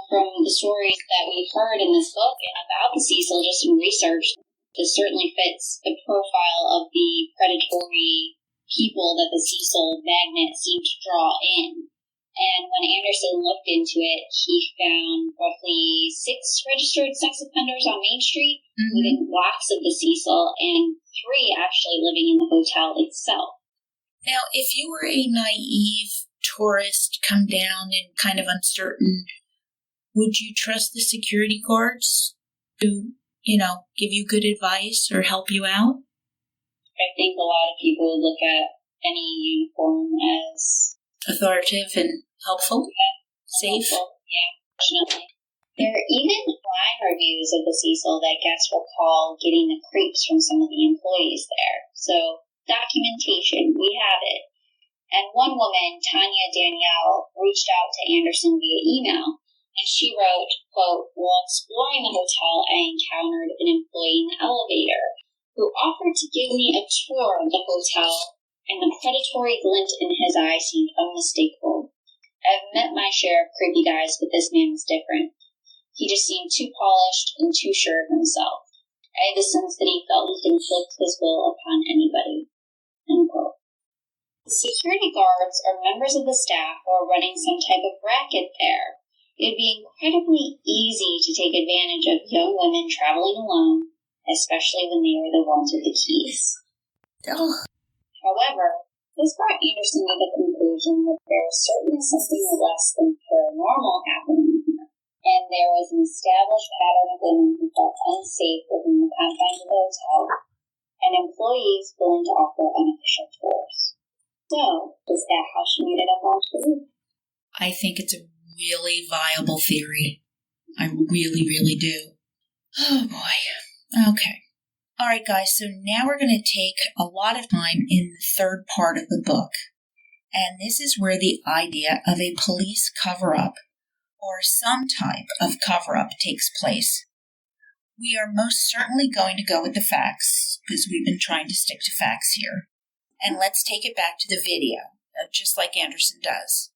from the stories that we've heard in this book about the Cecil, just in research, this certainly fits the profile of the predatory people that the Cecil magnet seemed to draw in. And when Anderson looked into it, he found roughly 6 registered sex offenders on Main Street within blocks of the Cecil, and 3 actually living in the hotel itself. Now, if you were a naive tourist, come down and kind of uncertain, would you trust the security guards to, give you good advice or help you out? I think a lot of people would look at any uniform as authoritative and helpful, safe. Helpful. Yeah, definitely. There are even line reviews of the Cecil that guests recall getting the creeps from some of the employees there. So, documentation, we have it. And one woman, Tanya Danielle, reached out to Anderson via email, and she wrote, quote, "While exploring the hotel, I encountered an employee in the elevator who offered to give me a tour of the hotel, and the predatory glint in his eye seemed unmistakable. I've met my share of creepy guys, but this man was different. He just seemed too polished and too sure of himself. I had the sense that he felt he could inflict his will upon anybody." End quote. The security guards are members of the staff who are running some type of racket there. It would be incredibly easy to take advantage of young women traveling alone, especially when they were the ones with the keys. Ugh. However, this brought Anderson to the conclusion that there was certainly something less than paranormal happening here, and there was an established pattern of women who felt unsafe within the confines of the hotel, and employees willing to offer unofficial tours. So, is that how she made it up onto the roof? I think it's a really viable theory. I really, really do. Oh boy. Okay. All right, guys, so now we're going to take a lot of time in the third part of the book. And this is where the idea of a police cover-up or some type of cover-up takes place. We are most certainly going to go with the facts, because we've been trying to stick to facts here. And let's take it back to the video, just like Anderson does.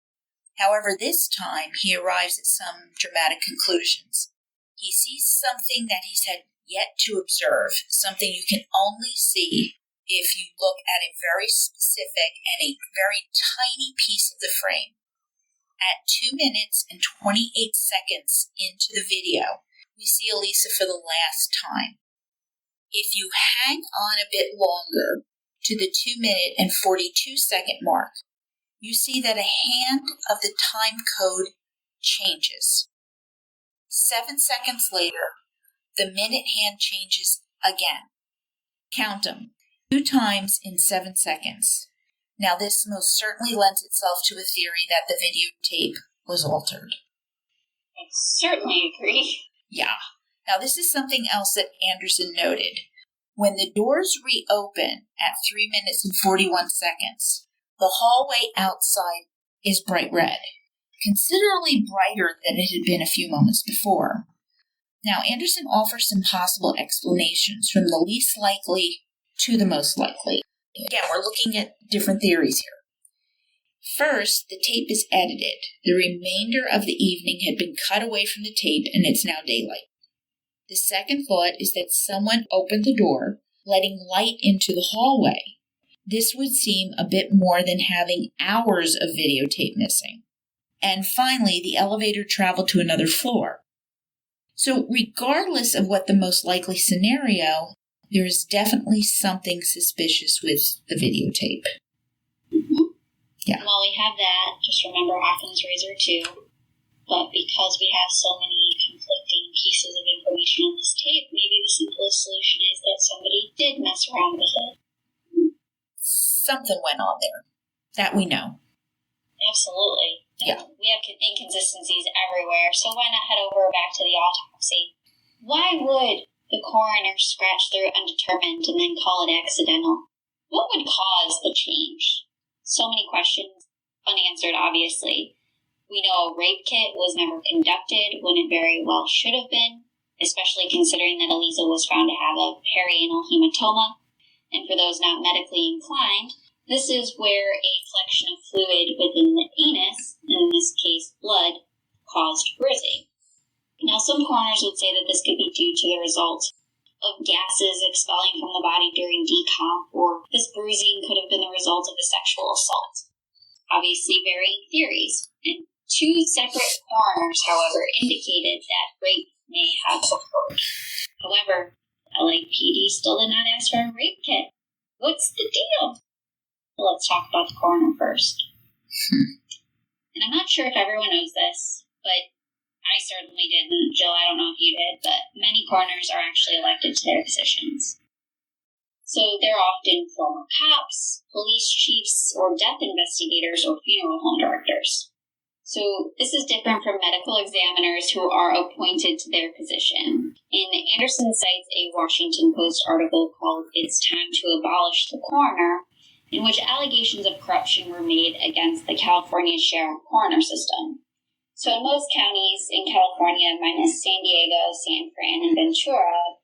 However, this time he arrives at some dramatic conclusions. He sees something that he's had yet to observe, something you can only see if you look at a very specific and a very tiny piece of the frame. At 2 minutes and 28 seconds into the video, we see Elisa for the last time. If you hang on a bit longer to the 2-minute and 42-second mark, you see that a hand of the time code changes. 7 seconds later, the minute hand changes again. Count them. 2 times in 7 seconds. Now this most certainly lends itself to a theory that the videotape was altered. I certainly agree. Yeah. Now this is something else that Anderson noted. When the doors reopen at 3 minutes and 41 seconds, the hallway outside is bright red, considerably brighter than it had been a few moments before. Now, Anderson offers some possible explanations from the least likely to the most likely. Again, we're looking at different theories here. First, the tape is edited. The remainder of the evening had been cut away from the tape, and it's now daylight. The second thought is that someone opened the door, letting light into the hallway. This would seem a bit more than having hours of videotape missing. And finally, the elevator traveled to another floor. So regardless of what the most likely scenario, there is definitely something suspicious with the videotape. Mm-hmm. Yeah. Well, we have that. Just remember Occam's razor too. But because we have so many conflicting pieces of information on this tape, maybe the simplest solution is that somebody did mess around with it. Something went on there. That we know. Absolutely. Yeah. We have inconsistencies everywhere, so why not head over back to the autopsy? Why would the coroner scratch through undetermined and then call it accidental? What would cause the change? So many questions, unanswered, obviously. We know a rape kit was never conducted when it very well should have been, especially considering that Elisa was found to have a perianal hematoma. And for those not medically inclined, this is where a collection of fluid within the anus, in this case blood, caused bruising. Now, some coroners would say that this could be due to the result of gases expelling from the body during decomp, or this bruising could have been the result result of a sexual assault. Obviously varying theories, and two separate coroners, however, indicated that rape may have occurred. However, LAPD still did not ask for a rape kit. What's the deal? Well, let's talk about the coroner first. And I'm not sure if everyone knows this, but I certainly didn't. Jill, I don't know if you did, but many coroners are actually elected to their positions. So they're often former cops, police chiefs, or death investigators or funeral home directors. So this is different from medical examiners who are appointed to their position. And Anderson cites a Washington Post article called "It's Time to Abolish the Coroner," in which allegations of corruption were made against the California sheriff coroner system. So in most counties in California, minus San Diego, San Fran, and Ventura,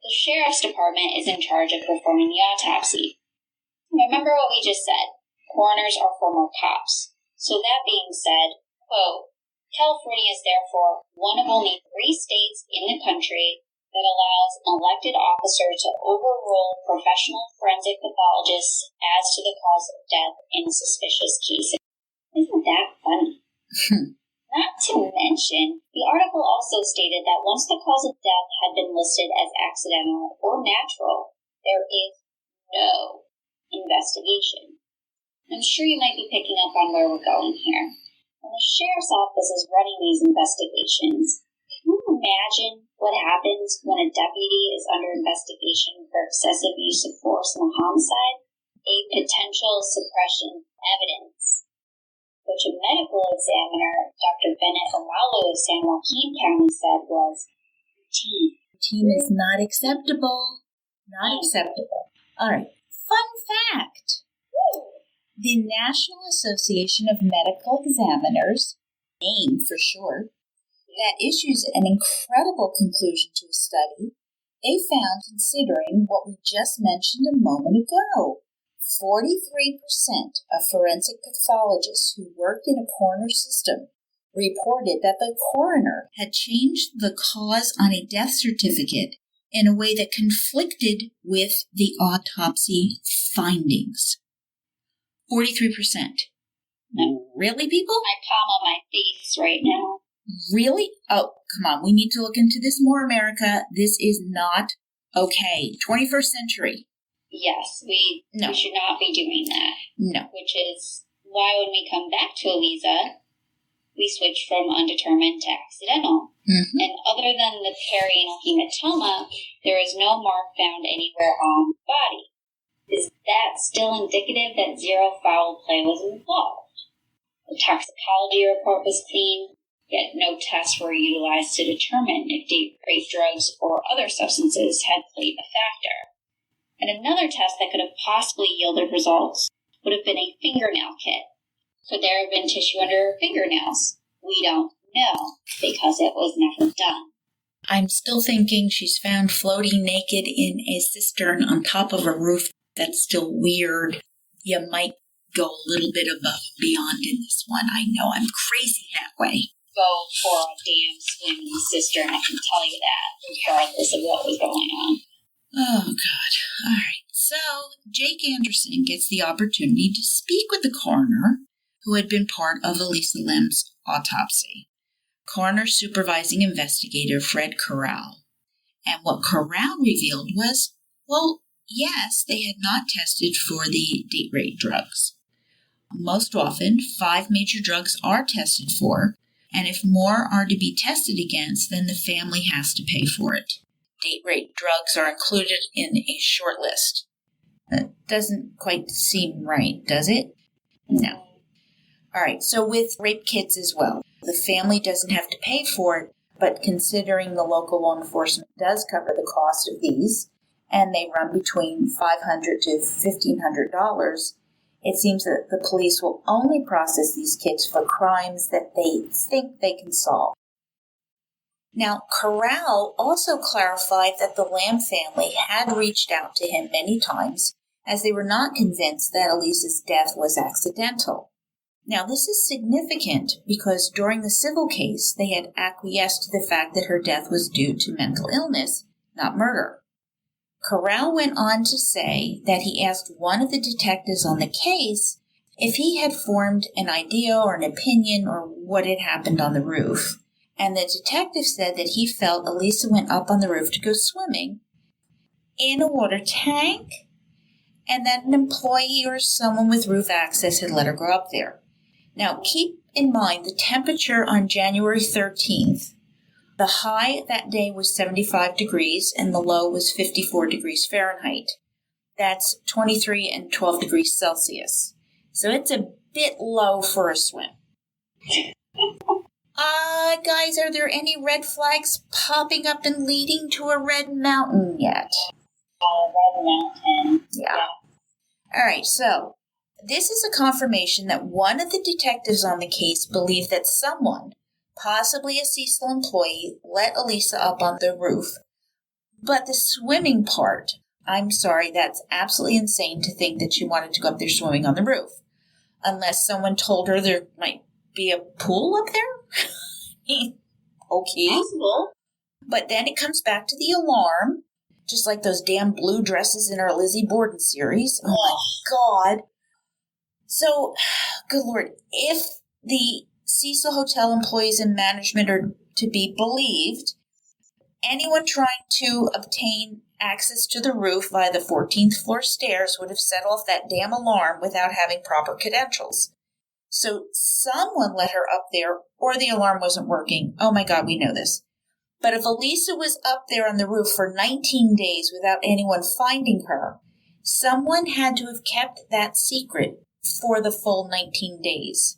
the sheriff's department is in charge of performing the autopsy. Remember what we just said. Coroners are former cops. So that being said, quote, California is therefore one of only 3 states in the country that allows an elected officer to overrule professional forensic pathologists as to the cause of death in a suspicious case. Isn't that funny? Not to mention, the article also stated that once the cause of death had been listed as accidental or natural, there is no investigation. I'm sure you might be picking up on where we're going here. When the sheriff's office is running these investigations, can you imagine what happens when a deputy is under investigation for excessive use of force in a homicide? A potential suppression evidence, which a medical examiner, Dr. Bennett Olalu of San Joaquin County, said was routine. Routine is not acceptable. Not acceptable. All right. Fun fact. The National Association of Medical Examiners, NAME for short, that issues an incredible conclusion to a study. They found, considering what we just mentioned a moment ago, 43% of forensic pathologists who worked in a coroner system reported that the coroner had changed the cause on a death certificate in a way that conflicted with the autopsy findings. 43%. Really, people? My palm on my face right now. Really? Oh, come on. We need to look into this more, America. This is not okay. 21st century. Yes, we should not be doing that. No. Which is why when we come back to Elisa, we switch from undetermined to accidental. Mm-hmm. And other than the perianal hematoma, there is no mark found anywhere on the body. Is that still indicative that zero foul play was involved? The toxicology report was clean, yet no tests were utilized to determine if rape drugs or other substances had played a factor. And another test that could have possibly yielded results would have been a fingernail kit. Could there have been tissue under her fingernails? We don't know, because it was never done. I'm still thinking she's found floating naked in a cistern on top of a roof. That's still weird. You might go a little bit above and beyond in this one. I know I'm crazy that way. Go for a damn swim in the cistern, I can tell you that, regardless of what was going on. Oh, God. All right. So, Jake Anderson gets the opportunity to speak with the coroner, who had been part of Elisa Lam's autopsy. Coroner supervising investigator Fred Corral. And what Corral revealed was, well, yes, they had not tested for the date rape drugs. Most often, 5 major drugs are tested for, and if more are to be tested against, then the family has to pay for it. Date rape drugs are included in a short list. That doesn't quite seem right, does it? No. All right, so with rape kits as well, the family doesn't have to pay for it, but considering the local law enforcement does cover the cost of these, and they run between $500 to $1,500, it seems that the police will only process these kits for crimes that they think they can solve. Now, Corral also clarified that the Lam family had reached out to him many times, as they were not convinced that Elisa's death was accidental. Now, this is significant because during the civil case, they had acquiesced to the fact that her death was due to mental illness, not murder. Corral went on to say that he asked one of the detectives on the case if he had formed an idea or an opinion or what had happened on the roof. And the detective said that he felt Elisa went up on the roof to go swimming in a water tank, and that an employee or someone with roof access had let her go up there. Now, keep in mind the temperature on January 13th. The high that day was 75 degrees, and the low was 54 degrees Fahrenheit. That's 23 and 12 degrees Celsius. So it's a bit low for a swim. Guys, are there any red flags popping up and leading to a red mountain yet? Red mountain. Yeah. All right, so this is a confirmation that one of the detectives on the case believed that someone, possibly a Cecil employee, let Elisa up on the roof. But the swimming part, I'm sorry, that's absolutely insane to think that she wanted to go up there swimming on the roof. Unless someone told her there might be a pool up there? Okay. Possible. But then it comes back to the alarm, just like those damn blue dresses in our Lizzie Borden series. Oh my God. So, good Lord, if the Cecil Hotel employees and management are to be believed, anyone trying to obtain access to the roof via the 14th floor stairs would have set off that damn alarm without having proper credentials. So someone let her up there, or the alarm wasn't working. Oh my God, we know this. But if Elisa was up there on the roof for 19 days without anyone finding her, someone had to have kept that secret for the full 19 days.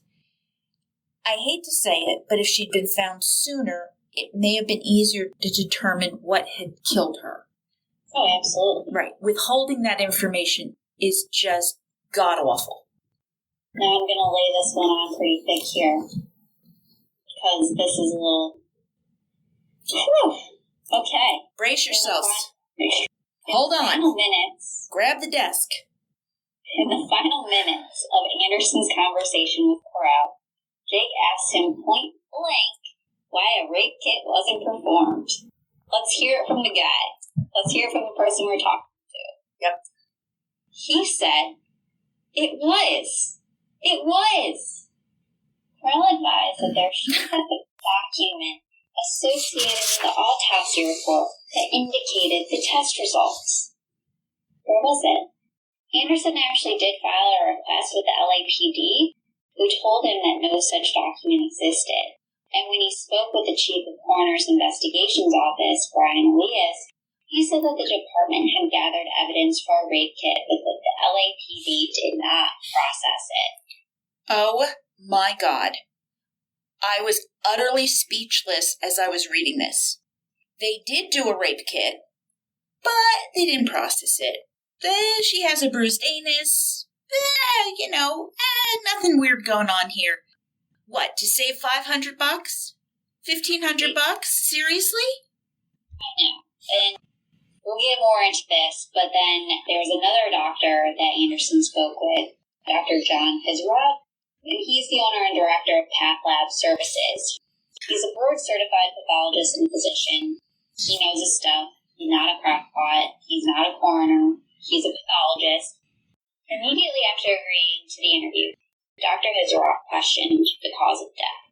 I hate to say it, but if she'd been found sooner, it may have been easier to determine what had killed her. Oh, absolutely. Right. Withholding that information is just god-awful. Now I'm going to lay this one on pretty thick here, because this is a little... Whew. Okay. Brace yourself. Hold on. Final minutes. Grab the desk. In the final minutes of Anderson's conversation with Corral, Jake asked him point blank why a rape kit wasn't performed. Let's hear it from the guy. Let's hear it from the person we're talking to. Yep. He said, it was. It was. Corral advised that there should have been a document associated with the autopsy report that indicated the test results. Where was it? Anderson actually did file a request with the LAPD, who told him that no such document existed. And when he spoke with the chief of coroner's investigations office, Brian Elias, he said that the department had gathered evidence for a rape kit, but that the LAPD did not process it. Oh my God. I was utterly speechless as I was reading this. They did do a rape kit, but they didn't process it. She has a bruised anus. Nothing weird going on here. What, to save $500? $1,500? Seriously? I know. And we'll get more into this, but then there was another doctor that Anderson spoke with, Dr. John Hizrod, and he's the owner and director of Path Lab Services. He's a board-certified pathologist and physician. He knows his stuff. He's not a crackpot. He's not a coroner. He's a pathologist. Immediately after agreeing to the interview, Dr. Hizrod questioned the cause of death.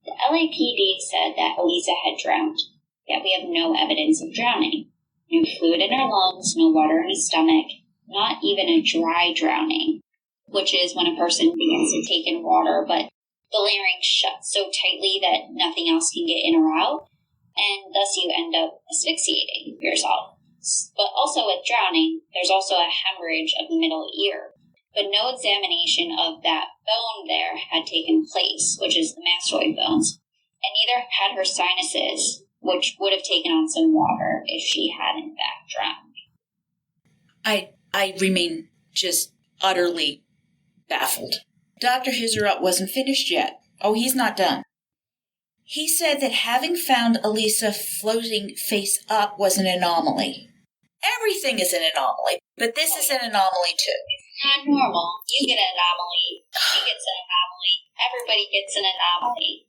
The LAPD said that Elisa had drowned, yet we have no evidence of drowning. No fluid in her lungs, no water in her stomach, not even a dry drowning, which is when a person begins to take in water, but the larynx shuts so tightly that nothing else can get in or out, and thus you end up asphyxiating yourself. But also with drowning, there's also a hemorrhage of the middle ear, but no examination of that bone there had taken place, which is the mastoid bones, and neither had her sinuses, which would have taken on some water if she had in fact drowned. I remain just utterly baffled. Dr. Hizrut wasn't finished yet. Oh, he's not done. He said that having found Elisa floating face up was an anomaly. Everything is an anomaly, but this is an anomaly too. It's not normal. You get an anomaly. She gets an anomaly. Everybody gets an anomaly.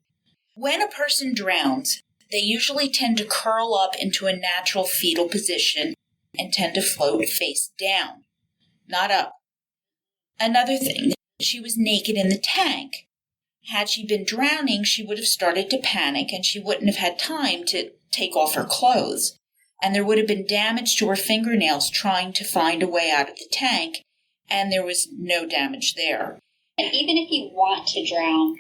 When a person drowns, they usually tend to curl up into a natural fetal position and tend to float face down, not up. Another thing, she was naked in the tank. Had she been drowning, she would have started to panic and she wouldn't have had time to take off her clothes. And there would have been damage to her fingernails trying to find a way out of the tank, and there was no damage there. And even if you want to drown,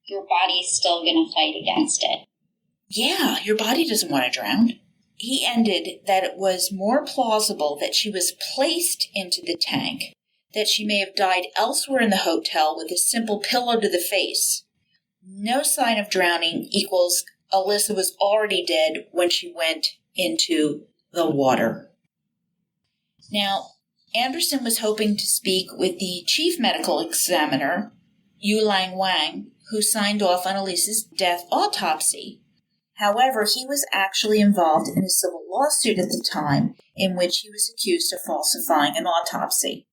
your body's still going to fight against it. Yeah, your body doesn't want to drown. He ended that it was more plausible that she was placed into the tank, that she may have died elsewhere in the hotel with a simple pillow to the face. No sign of drowning equals Elisa was already dead when she went into the water. Now, Anderson was hoping to speak with the chief medical examiner, Yulang Wang, who signed off on Elisa's death autopsy. However, he was actually involved in a civil lawsuit at the time in which he was accused of falsifying an autopsy.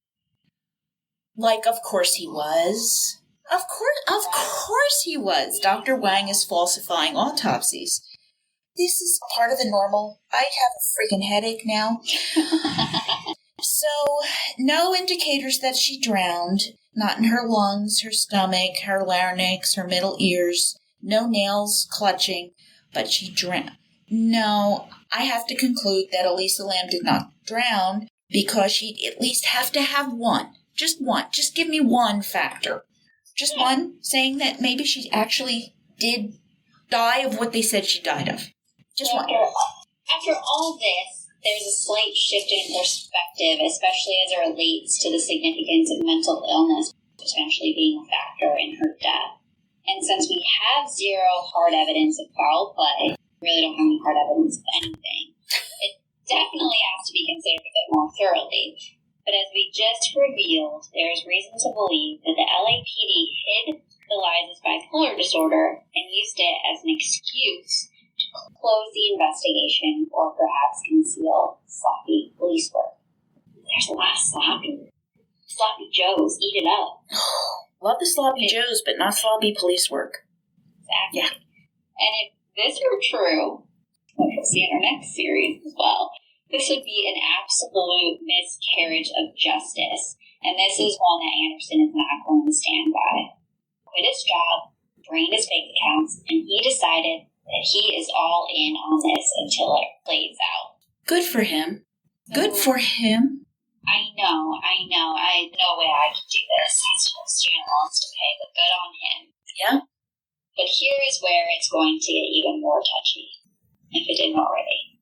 Like, of course he was. Of course he was. Dr. Wang is falsifying autopsies. This is part of the normal. I have a freaking headache now. So, no indicators that she drowned. Not in her lungs, her stomach, her larynx, her middle ears. No nails clutching, but she drowned. No, I have to conclude that Elisa Lam did not drown because she'd at least have to have one. Just one. Just give me one factor. Just one, saying that maybe she actually did die of what they said she died of. Just one. After all this, there's a slight shift in perspective, especially as it relates to the significance of mental illness potentially being a factor in her death. And since we have zero hard evidence of foul play, we really don't have any hard evidence of anything, it definitely has to be considered a bit more thoroughly. But as we just revealed, there is reason to believe that the LAPD hid Elisa's bipolar disorder and used it as an excuse to close the investigation or perhaps conceal sloppy police work. There's a lot of sloppy Joes. Eat it up. Love the sloppy Joes, but not sloppy police work. Exactly. Yeah. And if this were true, which we'll see in our next series as well, this would be an absolute miscarriage of justice, and this is one that Anderson is not going to stand by. Quit his job, drained his bank accounts, and he decided that he is all in on this until it plays out. Good for him. Good for him. I know. I no way I could do this. He's got student loans to pay, but good on him. Yeah. But here is where it's going to get even more touchy, if it didn't already.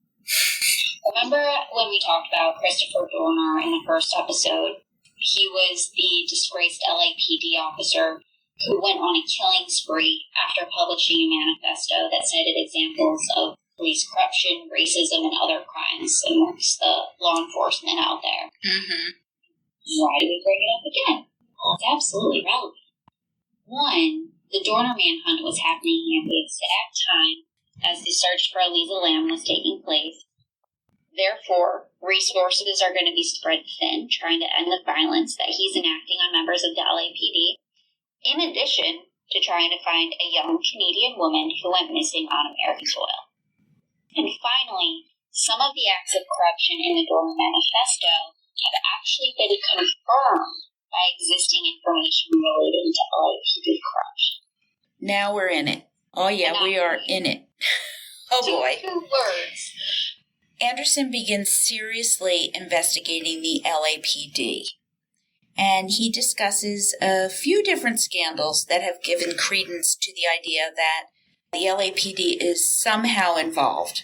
Remember when we talked about Christopher Dorner in the first episode? He was the disgraced LAPD officer who went on a killing spree after publishing a manifesto that cited examples of police corruption, racism, and other crimes amongst the law enforcement out there. Mm-hmm. Why do we bring it up again? Well, it's absolutely relevant. One, the Dorner manhunt was happening at the exact time as the search for Elisa Lam was taking place. Therefore, resources are going to be spread thin, trying to end the violence that he's enacting on members of the LAPD, in addition to trying to find a young Canadian woman who went missing on American soil. And finally, some of the acts of corruption in the Dormer Manifesto have actually been confirmed by existing information relating to LAPD corruption. Now we're in it. Oh yeah, we are in it. Oh boy. 2 words. Anderson begins seriously investigating the LAPD, and he discusses a few different scandals that have given credence to the idea that the LAPD is somehow involved.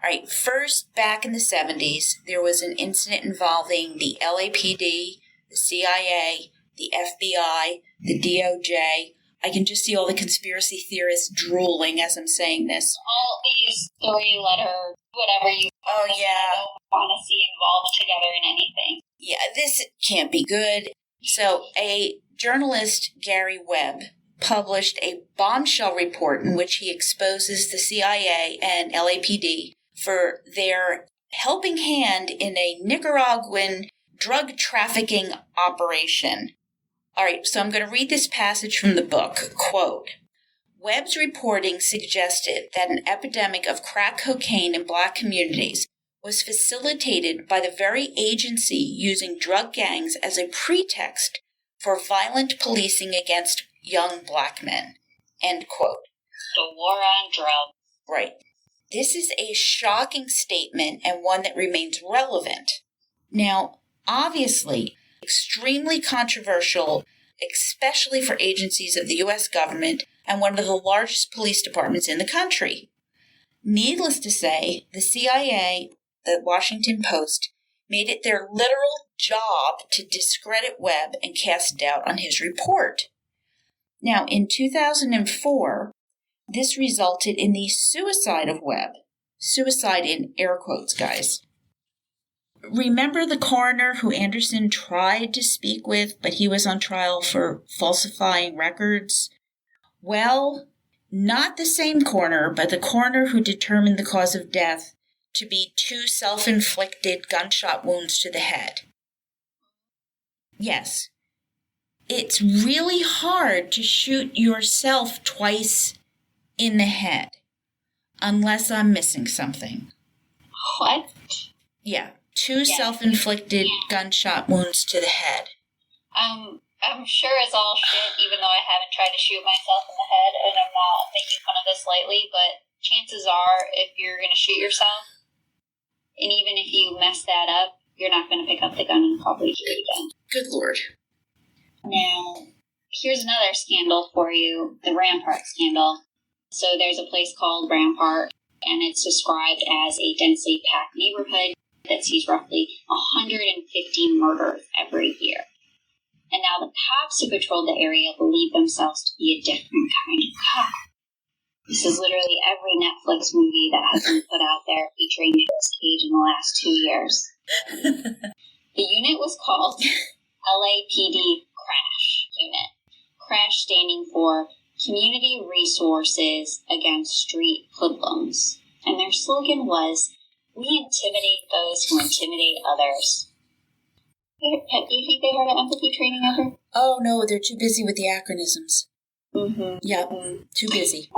All right, first, back in the 70s, there was an incident involving the LAPD, the CIA, the FBI, the DOJ. I can just see all the conspiracy theorists drooling as I'm saying this. All these 3-letter, whatever you don't want to see involved together in anything. Yeah, this can't be good. So a journalist, Gary Webb, published a bombshell report in which he exposes the CIA and LAPD for their helping hand in a Nicaraguan drug trafficking operation. All right, so I'm going to read this passage from the book. Quote, Webb's reporting suggested that an epidemic of crack cocaine in black communities was facilitated by the very agency using drug gangs as a pretext for violent policing against young black men. End quote. The war on drugs. Right. This is a shocking statement and one that remains relevant. Now, obviously, extremely controversial, especially for agencies of the U.S. government and one of the largest police departments in the country. Needless to say, the CIA, the Washington Post, made it their literal job to discredit Webb and cast doubt on his report. Now, in 2004, this resulted in the suicide of Webb. Suicide in air quotes, guys. Remember the coroner who Anderson tried to speak with, but he was on trial for falsifying records? Well, not the same coroner, but the coroner who determined the cause of death to be 2 self-inflicted gunshot wounds to the head. Yes, it's really hard to shoot yourself twice in the head, unless I'm missing something. What? Yeah, 2 self-inflicted gunshot wounds to the head. I'm sure it's all shit, even though I haven't tried to shoot myself in the head, and I'm not making fun of this lightly, but chances are, if you're going to shoot yourself, and even if you mess that up, you're not going to pick up the gun and probably shoot it again. Good Lord. Now, here's another scandal for you, the Rampart scandal. So there's a place called Rampart, and it's described as a densely packed neighborhood that sees roughly 150 murders every year. And now the cops who patrol the area believe themselves to be a different kind of cop. This is literally every Netflix movie that has been put out there featuring Nicolas Cage in the last 2 years. The unit was called LAPD Crash Unit. Crash standing for Community Resources Against Street Hoodlums. And their slogan was, "We intimidate those who intimidate others." Do you think they heard of empathy training ever? Oh, no, they're too busy with the acronyms. Mm-hmm. Yep, too busy.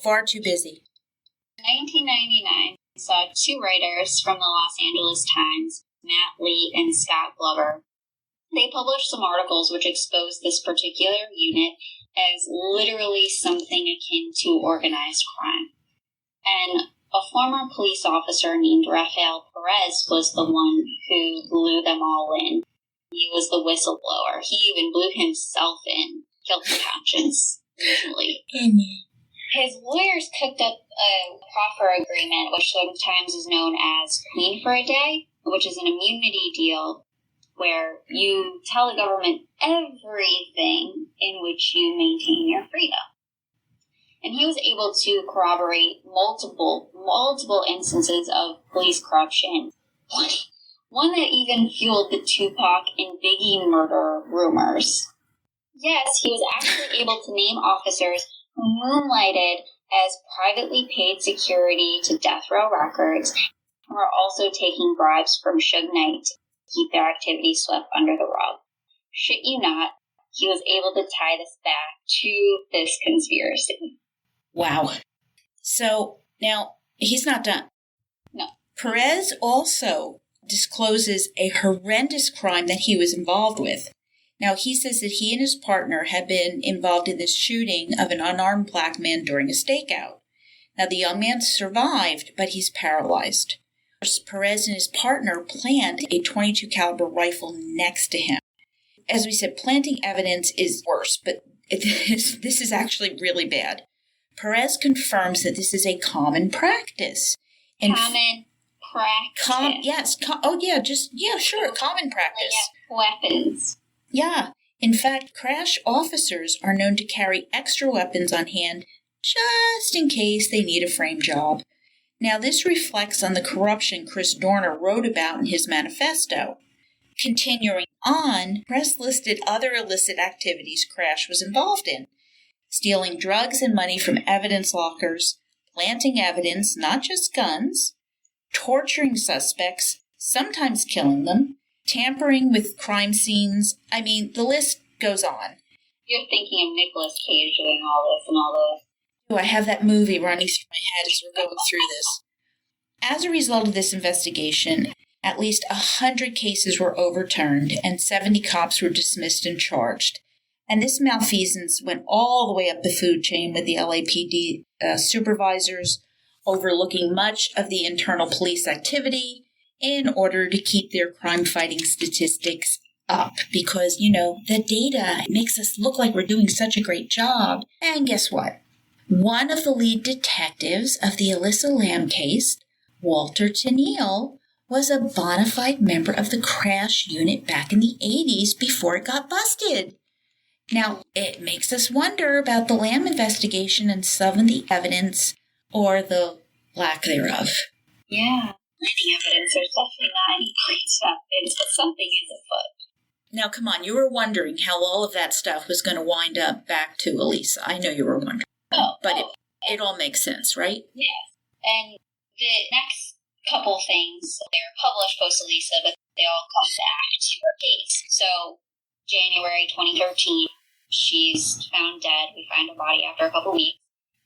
Far too busy. 1999 saw 2 writers from the Los Angeles Times, Matt Lee and Scott Glover. They published some articles which exposed this particular unit as literally something akin to organized crime. And a former police officer named Rafael Perez was the one who blew them all in. He was the whistleblower. He even blew himself in. Guilty conscience, usually. His lawyers cooked up a proffer agreement, which sometimes is known as Clean for a Day, which is an immunity deal where you tell the government everything in which you maintain your freedom. And he was able to corroborate multiple instances of police corruption. One that even fueled the Tupac and Biggie murder rumors. Yes, he was actually able to name officers who moonlighted as privately paid security to death row records and were also taking bribes from Suge Knight to keep their activities swept under the rug. Shit you not, he was able to tie this back to this conspiracy. Wow. So, now, he's not done. No. Perez also discloses a horrendous crime that he was involved with. Now, he says that he and his partner had been involved in this shooting of an unarmed black man during a stakeout. Now, the young man survived, but he's paralyzed. Perez and his partner planned a .22 caliber rifle next to him. As we said, planting evidence is worse, but this is actually really bad. Perez confirms that this is a common practice. Common practice. Common practice. Weapons. Yeah. In fact, crash officers are known to carry extra weapons on hand just in case they need a frame job. Now, this reflects on the corruption Chris Dorner wrote about in his manifesto. Continuing on, Press listed other illicit activities Crash was involved in. Stealing drugs and money from evidence lockers, planting evidence, not just guns, torturing suspects, sometimes killing them, tampering with crime scenes. I mean, the list goes on. You're thinking of Nicolas Cage doing all this and all this. Oh, I have that movie running through my head as we're going through this. As a result of this investigation, at least 100 cases were overturned and 70 cops were dismissed and charged. And this malfeasance went all the way up the food chain with the LAPD supervisors overlooking much of the internal police activity in order to keep their crime-fighting statistics up. Because, the data makes us look like we're doing such a great job. And guess what? One of the lead detectives of the Elisa Lam case, Walter Tennille, was a bona fide member of the crash unit back in the 80s before it got busted. Now, it makes us wonder about the Lam investigation and some of the evidence, or the lack thereof. Yeah, any evidence. There's definitely not any police evidence, but something is afoot. Now, come on, you were wondering how all of that stuff was going to wind up back to Elisa. I know you were wondering. But it all makes sense, right? Yes. And the next couple things, they're published post-Elisa, but they all come back to her case. So, January 2013, she's found dead. We find her body after a couple weeks.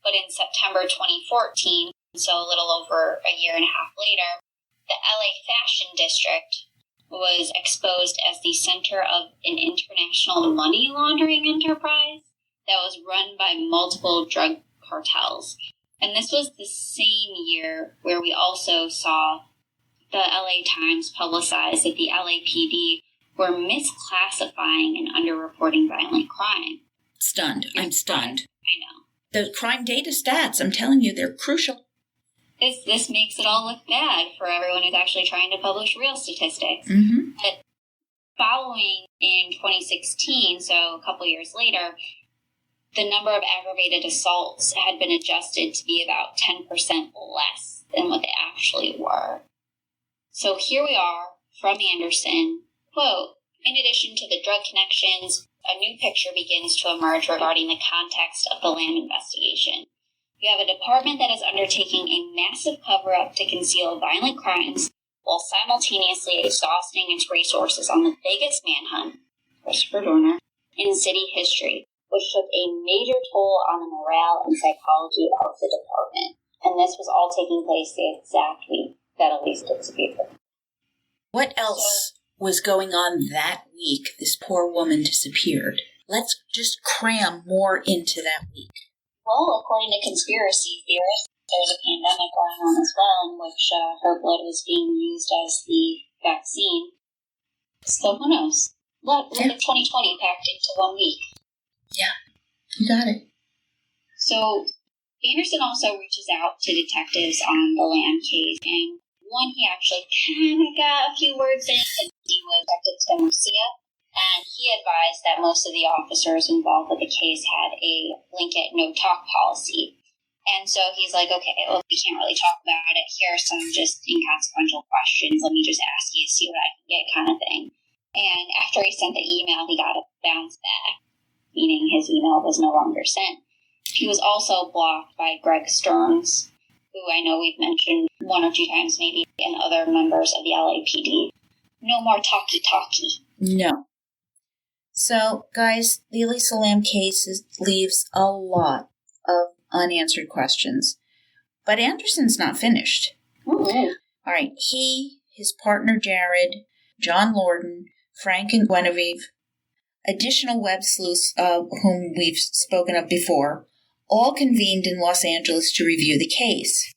But in September 2014, so a little over a year and a half later, the LA Fashion District was exposed as the center of an international money laundering enterprise that was run by multiple drug cartels. And this was the same year where we also saw the LA Times publicize that the LAPD were misclassifying and underreporting violent crime. Stunned. I'm stunned. I know. The crime data stats, I'm telling you, they're crucial. This makes it all look bad for everyone who's actually trying to publish real statistics. Mm-hmm. But following in 2016, so a couple years later, the number of aggravated assaults had been adjusted to be about 10% less than what they actually were. So here we are from Anderson, quote, in addition to the drug connections, a new picture begins to emerge regarding the context of the Lam investigation. You have a department that is undertaking a massive cover-up to conceal violent crimes while simultaneously exhausting its resources on the biggest manhunt, Christopher Dorner, in city history, which took a major toll on the morale and psychology of the department. And this was all taking place the exact week that Elisa disappeared. What else was going on that week this poor woman disappeared? Let's just cram more into that week. Well, according to conspiracy theorists, there's a pandemic going on as well in which her blood was being used as the vaccine. So who knows? Look at 2020 packed into 1 week. Yeah, you got it. So Anderson also reaches out to detectives on the Lam case, and one he actually kind of got a few words in, and he was Detective Tim Garcia, and he advised that most of the officers involved with the case had a blanket no-talk policy. And so he's like, okay, well, we can't really talk about it. Here are some just inconsequential questions. Let me just ask you, see what I can get kind of thing. And after he sent the email, he got a bounce back, meaning his email was no longer sent. He was also blocked by Greg Stearns, who I know we've mentioned one or two times maybe, and other members of the LAPD. No more talkie-talkie. No. So, guys, the Elisa Lam case leaves a lot of unanswered questions. But Anderson's not finished. Mm-hmm. All right, he, his partner Jared, John Lorden, Frank and Guinevere, additional web sleuths whom we've spoken of before, all convened in Los Angeles to review the case.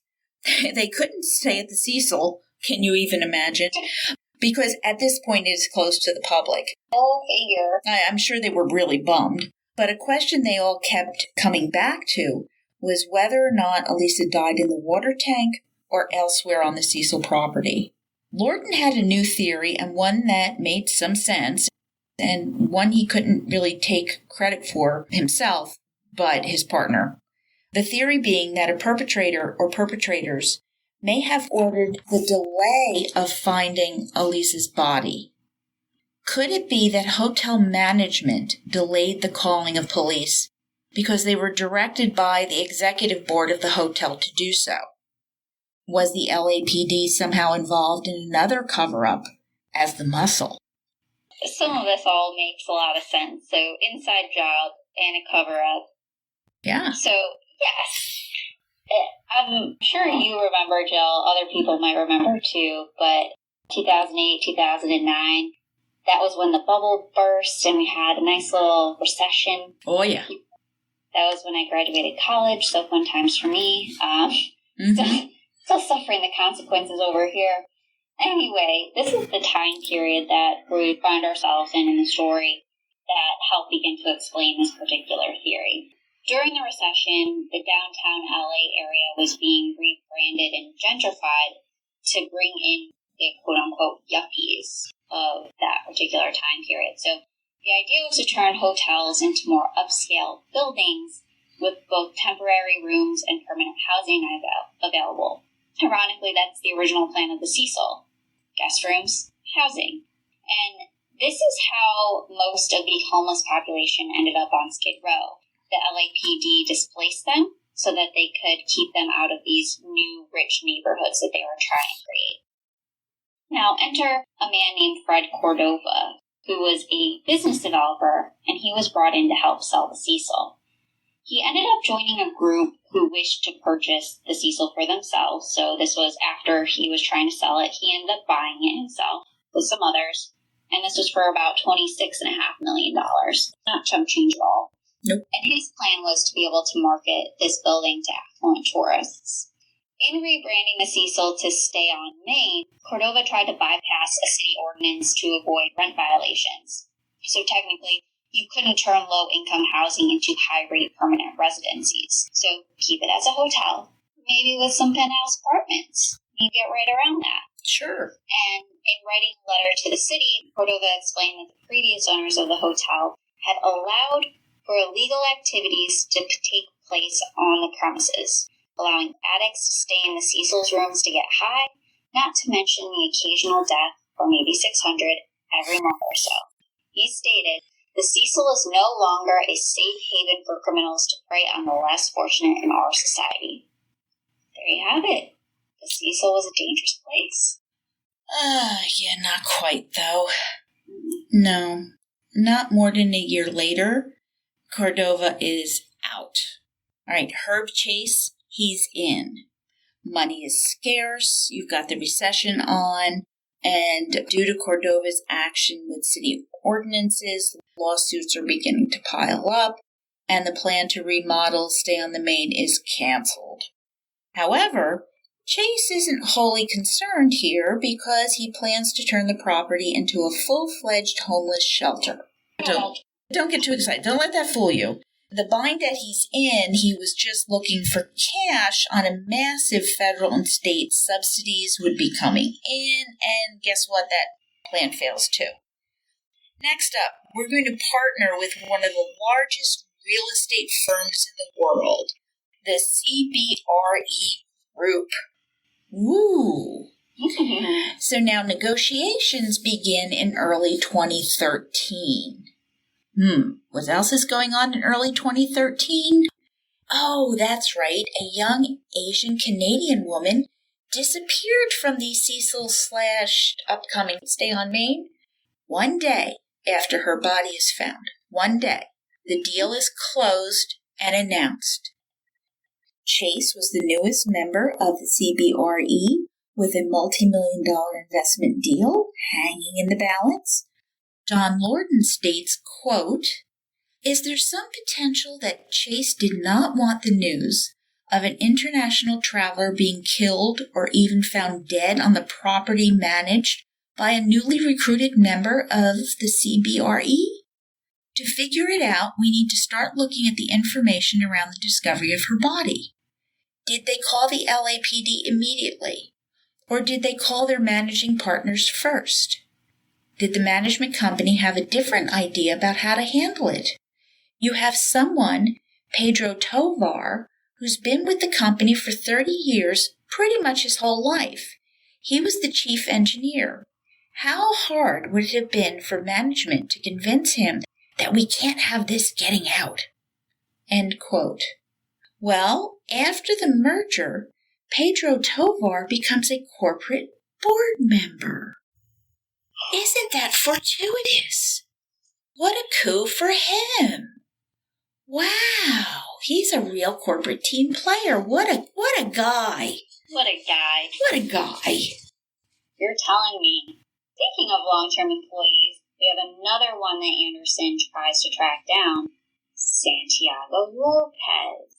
They couldn't stay at the Cecil, can you even imagine? Because at this point it is close to the public. Oh, figure. I'm sure they were really bummed. But a question they all kept coming back to was whether or not Elisa died in the water tank or elsewhere on the Cecil property. Lorden had a new theory, and one that made some sense, and one he couldn't really take credit for himself, but his partner. The theory being that a perpetrator or perpetrators may have ordered the delay of finding Elisa's body. Could it be that hotel management delayed the calling of police because they were directed by the executive board of the hotel to do so? Was the LAPD somehow involved in another cover-up as the muscle? Some of this all makes a lot of sense. So, inside job and a cover-up. Yeah. So, yes. I'm sure you remember, Jill. Other people might remember too, but 2008, 2009, that was when the bubble burst and we had a nice little recession. Oh, yeah. That was when I graduated college, so fun times for me. Still suffering the consequences over here. Anyway, this is the time period that we find ourselves in the story that helped begin to explain this particular theory. During the recession, the downtown LA area was being rebranded and gentrified to bring in the quote-unquote yuppies of that particular time period. So the idea was to turn hotels into more upscale buildings with both temporary rooms and permanent housing available. Ironically, that's the original plan of the Cecil. Guest rooms, housing. And this is how most of the homeless population ended up on Skid Row. The LAPD displaced them so that they could keep them out of these new rich neighborhoods that they were trying to create. Now enter a man named Fred Cordova, who was a business developer, and he was brought in to help sell the Cecil. He ended up joining a group who wished to purchase the Cecil for themselves, so this was after he was trying to sell it. He ended up buying it himself with some others, and this was for about $26.5 million. Not chump change at all. Nope. And his plan was to be able to market this building to affluent tourists. In rebranding the Cecil to stay on Main, Cordova tried to bypass a city ordinance to avoid rent violations. So technically, you couldn't turn low-income housing into high-rate permanent residencies. So keep it as a hotel, maybe with some penthouse apartments. You get right around that. Sure. And in writing a letter to the city, Cordova explained that the previous owners of the hotel had allowed for illegal activities to take place on the premises, allowing addicts to stay in the Cecil's rooms to get high, not to mention the occasional death, or maybe 600, every month or so. He stated, "The Cecil is no longer a safe haven for criminals to prey on the less fortunate in our society." There you have it. The Cecil was a dangerous place. Yeah, not quite, though. No, not more than a year later, Cordova is out. All right, Herb Chase, he's in. Money is scarce, you've got the recession on, and due to Cordova's action with city ordinances, lawsuits are beginning to pile up, and the plan to remodel Stay on the Main is canceled. However, Chase isn't wholly concerned here because he plans to turn the property into a full-fledged homeless shelter. Don't get too excited. Don't let that fool you. The bind that he's in, he was just looking for cash on a massive federal and state subsidies would be coming in, and guess what? That plan fails too. Next up, we're going to partner with one of the largest real estate firms in the world, the CBRE Group. Woo! So now negotiations begin in early 2013. What else is going on in early 2013? Oh, that's right. A young Asian Canadian woman disappeared from the Cecil/upcoming Stay on Main. One day after her body is found, one day, the deal is closed and announced. Chase was the newest member of the CBRE with a multi-million-dollar investment deal hanging in the balance. John Lorden states, quote, "Is there some potential that Chase did not want the news of an international traveler being killed or even found dead on the property managed by a newly recruited member of the CBRE? To figure it out, we need to start looking at the information around the discovery of her body. Did they call the LAPD immediately? Or did they call their managing partners first? Did the management company have a different idea about how to handle it? You have someone, Pedro Tovar, who's been with the company for 30 years, pretty much his whole life. He was the chief engineer. How hard would it have been for management to convince him that we can't have this getting out?" End quote. Well, after the merger, Pedro Tovar becomes a corporate board member. Isn't that fortuitous? What a coup for him! Wow! he's a real corporate team player. What a guy. What a guy. What a guy. You're telling me. Speaking of long-term employees, we have another one that Anderson tries to track down. Santiago Lopez.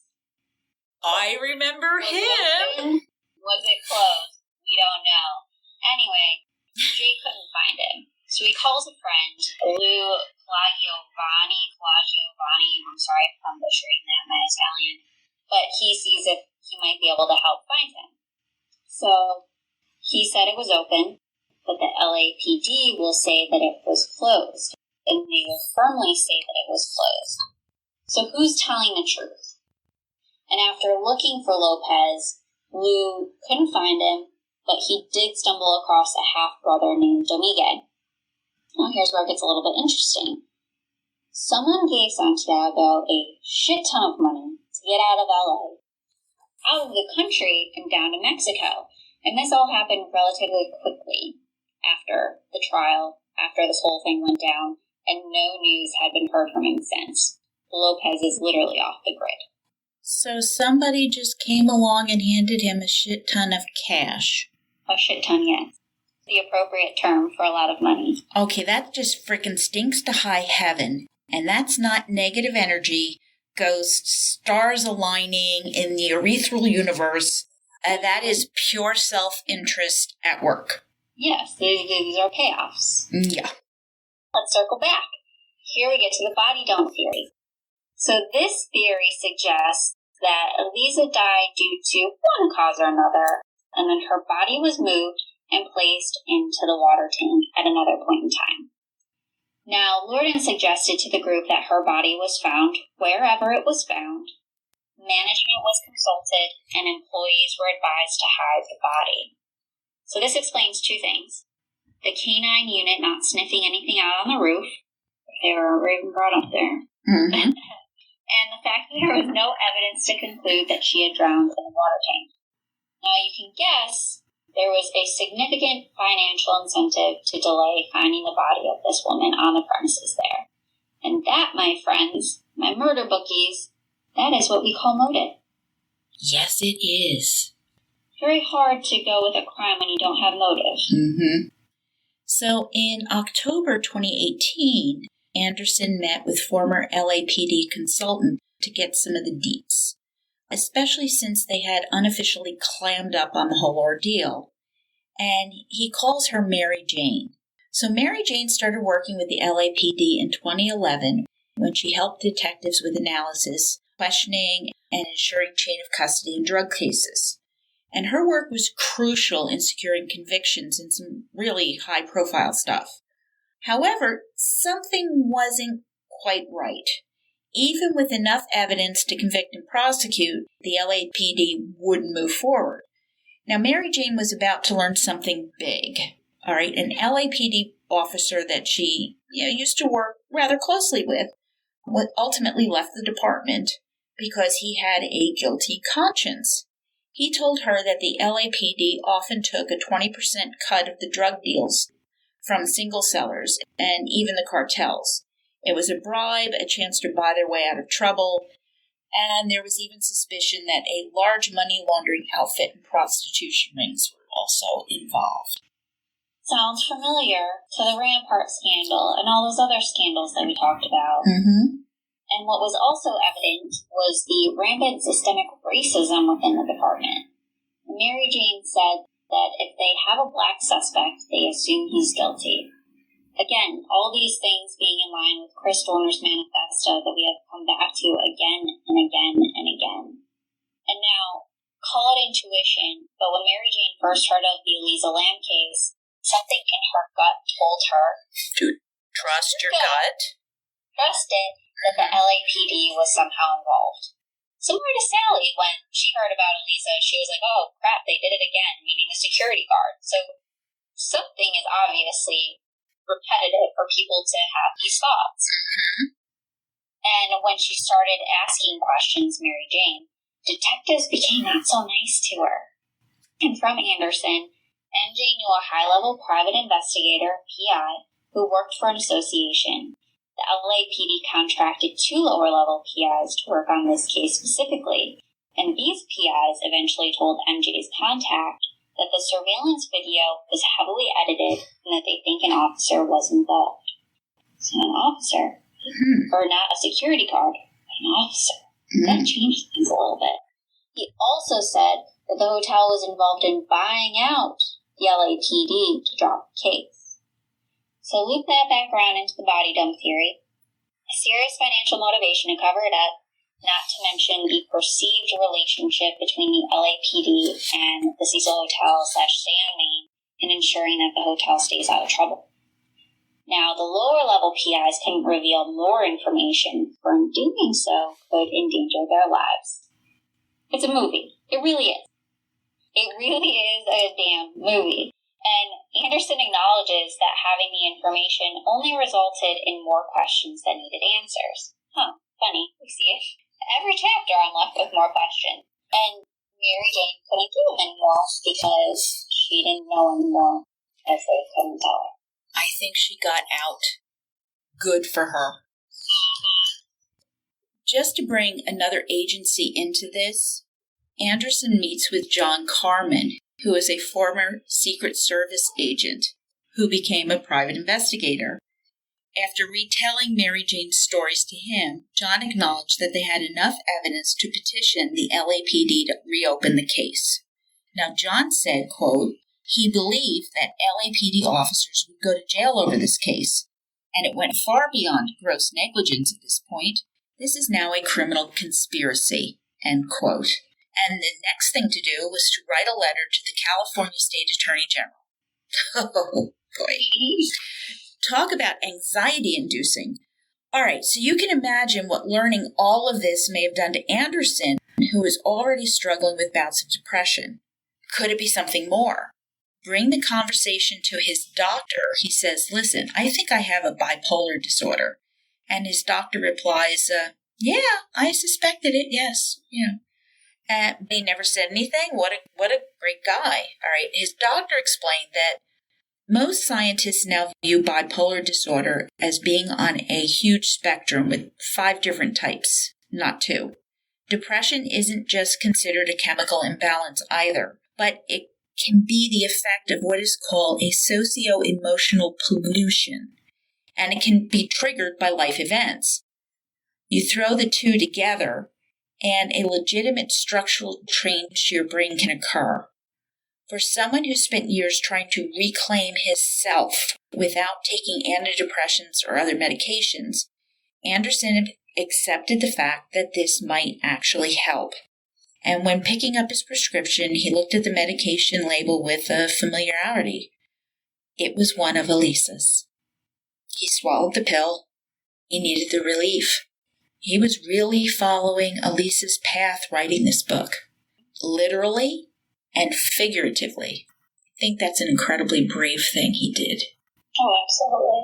I remember him. Was it closed? We don't know. Anyway, Jay couldn't find him. So he calls a friend, Lou Plagiovani. I'm sorry if I'm butchering that, my Italian. But he sees if he might be able to help find him. So he said it was open, but the LAPD will say that it was closed. And they will firmly say that it was closed. So who's telling the truth? And after looking for Lopez, Lou couldn't find him, but he did stumble across a half-brother named Domingue. Now here's where it gets a little bit interesting. Someone gave Santiago a shit ton of money to get out of LA, out of the country, and down to Mexico. And this all happened relatively quickly after the trial, after this whole thing went down, and no news had been heard from him since. Lopez is literally off the grid. So somebody just came along and handed him a shit ton of cash. A shit ton, yes. The appropriate term for a lot of money. Okay, that just freaking stinks to high heaven. And that's not negative energy, ghosts, stars aligning in the urethral universe. That is pure self-interest at work. Yes, these are payoffs. Yeah. Let's circle back. Here we get to the body dump theory. So this theory suggests that Elisa died due to one cause or another, and then her body was moved and placed into the water tank at another point in time. Now, Lourdes suggested to the group that her body was found wherever it was found. Management was consulted, and employees were advised to hide the body. So this explains two things. The canine unit not sniffing anything out on the roof, if they were even brought up there. Mm-hmm. And the fact that there was no evidence to conclude that she had drowned in the water tank. Now you can guess there was a significant financial incentive to delay finding the body of this woman on the premises there. And that, my friends, my murder bookies, that is what we call motive. Yes, it is. Very hard to go with a crime when you don't have motive. Mm-hmm. So in October 2018, Anderson met with former LAPD consultant to get some of the deets, especially since they had unofficially clammed up on the whole ordeal. And he calls her Mary Jane. So Mary Jane started working with the LAPD in 2011 when she helped detectives with analysis, questioning, and ensuring chain of custody in drug cases. And her work was crucial in securing convictions in some really high-profile stuff. However, something wasn't quite right. Even with enough evidence to convict and prosecute, the LAPD wouldn't move forward. Now, Mary Jane was about to learn something big. All right, an LAPD officer that she used to work rather closely with ultimately left the department because he had a guilty conscience. He told her that the LAPD often took a 20% cut of the drug deals from single sellers and even the cartels. It was a bribe, a chance to buy their way out of trouble, and there was even suspicion that a large money laundering outfit and prostitution rings were also involved. Sounds familiar to the Rampart scandal and all those other scandals that we talked about. Mm-hmm. And what was also evident was the rampant systemic racism within the department. Mary Jane said that if they have a black suspect, they assume he's guilty. Again, all these things being in line with Chris Dorner's manifesto that we have come back to again and again and again. And now, call it intuition, but when Mary Jane first heard of the Elisa Lam case, something in her gut told her to trust your gut. Trust it that the LAPD was somehow involved. Similar to Sally, when she heard about Elisa, she was like, oh crap, they did it again, meaning the security guard. So something is obviously repetitive for people to have these thoughts. Mm-hmm. And when she started asking questions, Mary Jane, detectives became not so nice to her. And from Anderson, MJ knew a high-level private investigator, PI, who worked for an association the LAPD contracted 2 lower-level PIs to work on this case specifically, and these PIs eventually told MJ's contact that the surveillance video was heavily edited and that they think an officer was involved. So an officer, or not a security guard, an officer. That changed things a little bit. He also said that the hotel was involved in buying out the LAPD to drop the case. So loop that back around into the body dump theory. A serious financial motivation to cover it up, not to mention the perceived relationship between the LAPD and the Cecil Hotel / Stay on Main in ensuring that the hotel stays out of trouble. Now, the lower-level PIs couldn't reveal more information, for in doing so could endanger their lives. It's a movie. It really is. It really is a damn movie. And Anderson acknowledges that having the information only resulted in more questions than needed answers. Funny. We see it. Every chapter I'm left with more questions. And Mary Jane couldn't give him any more because she didn't know anymore, as they couldn't tell her. I think she got out. Good for her. Just to bring another agency into this, Anderson meets with John Carmen, who is a former Secret Service agent who became a private investigator. After retelling Mary Jane's stories to him, John acknowledged that they had enough evidence to petition the LAPD to reopen the case. Now, John said, quote, he believed that LAPD officers would go to jail over this case, and it went far beyond gross negligence at this point. This is now a criminal conspiracy, end quote. And the next thing to do was to write a letter to the California State Attorney General. Oh, boy. Talk about anxiety-inducing. All right, so you can imagine what learning all of this may have done to Anderson, who is already struggling with bouts of depression. Could it be something more? Bring the conversation to his doctor. He says, listen, I think I have a bipolar disorder. And his doctor replies, yeah, I suspected it, yes, he never said anything. What a great guy. All right, his doctor explained that most scientists now view bipolar disorder as being on a huge spectrum with 5 different types, not 2. Depression isn't just considered a chemical imbalance either, but it can be the effect of what is called a socio-emotional pollution, and it can be triggered by life events. You throw the 2 together, and a legitimate structural change to your brain can occur. For someone who spent years trying to reclaim his self without taking antidepressants or other medications, Anderson accepted the fact that this might actually help. And when picking up his prescription, he looked at the medication label with a familiarity. It was one of Elisa's. He swallowed the pill. He needed the relief. He was really following Elisa's path writing this book, literally and figuratively. I think that's an incredibly brave thing he did. Oh, absolutely.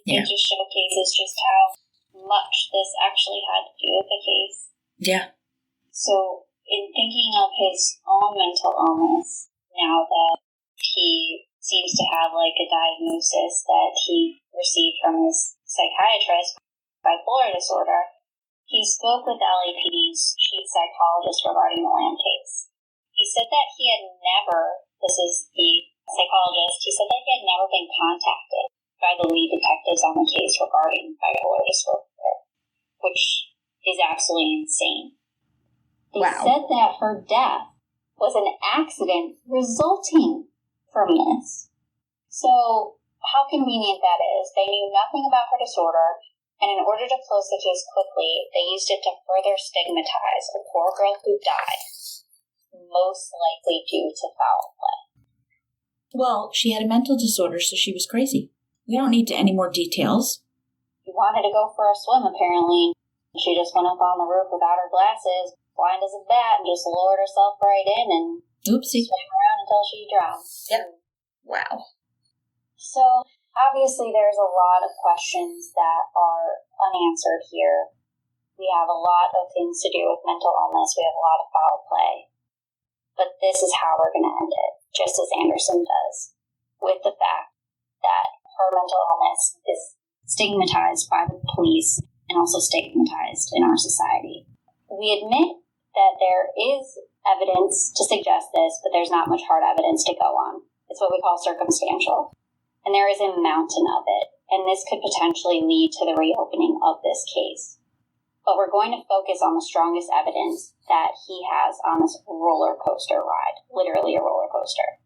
It just showcases just how much this actually had to do with the case. Yeah. So, in thinking of his own mental illness, now that he seems to have like a diagnosis that he received from his psychiatrist, bipolar disorder, he spoke with LAPD's chief psychologist regarding the Lam case. He said that he had never, this is the psychologist, he said that he had never been contacted by the lead detectives on the case regarding bipolar disorder, which is absolutely insane. They said that her death was an accident resulting from this. So, how convenient that is. They knew nothing about her disorder, and in order to close the case quickly, they used it to further stigmatize a poor girl who died, most likely due to foul play. Well, she had a mental disorder, so she was crazy. We don't need any more details. She wanted to go for a swim, apparently. She just went up on the roof without her glasses, blind as a bat, and just lowered herself right in and Oopsie. swam around until she drowned. Yep. Wow. So, obviously, there's a lot of questions that are unanswered here. We have a lot of things to do with mental illness. We have a lot of foul play. But this is how we're going to end it, just as Anderson does, with the fact that her mental illness is stigmatized by the police and also stigmatized in our society. We admit that there is evidence to suggest this, but there's not much hard evidence to go on. It's what we call circumstantial. And there is a mountain of it, and this could potentially lead to the reopening of this case. But we're going to focus on the strongest evidence that he has on this roller coaster ride, literally a roller coaster.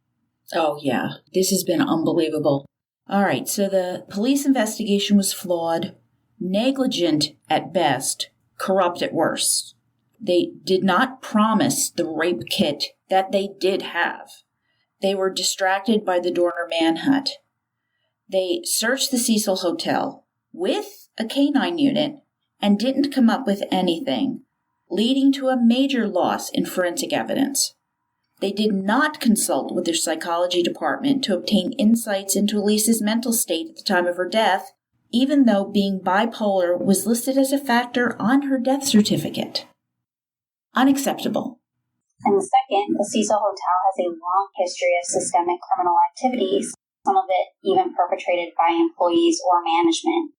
Oh, yeah. This has been unbelievable. All right, so the police investigation was flawed, negligent at best, corrupt at worst. They did not promise the rape kit that they did have. They were distracted by the Dorner manhunt. They searched the Cecil Hotel with a canine unit and didn't come up with anything, leading to a major loss in forensic evidence. They did not consult with their psychology department to obtain insights into Elisa's mental state at the time of her death, even though being bipolar was listed as a factor on her death certificate. Unacceptable. And second, the Cecil Hotel has a long history of systemic criminal activities, some of it even perpetrated by employees or management.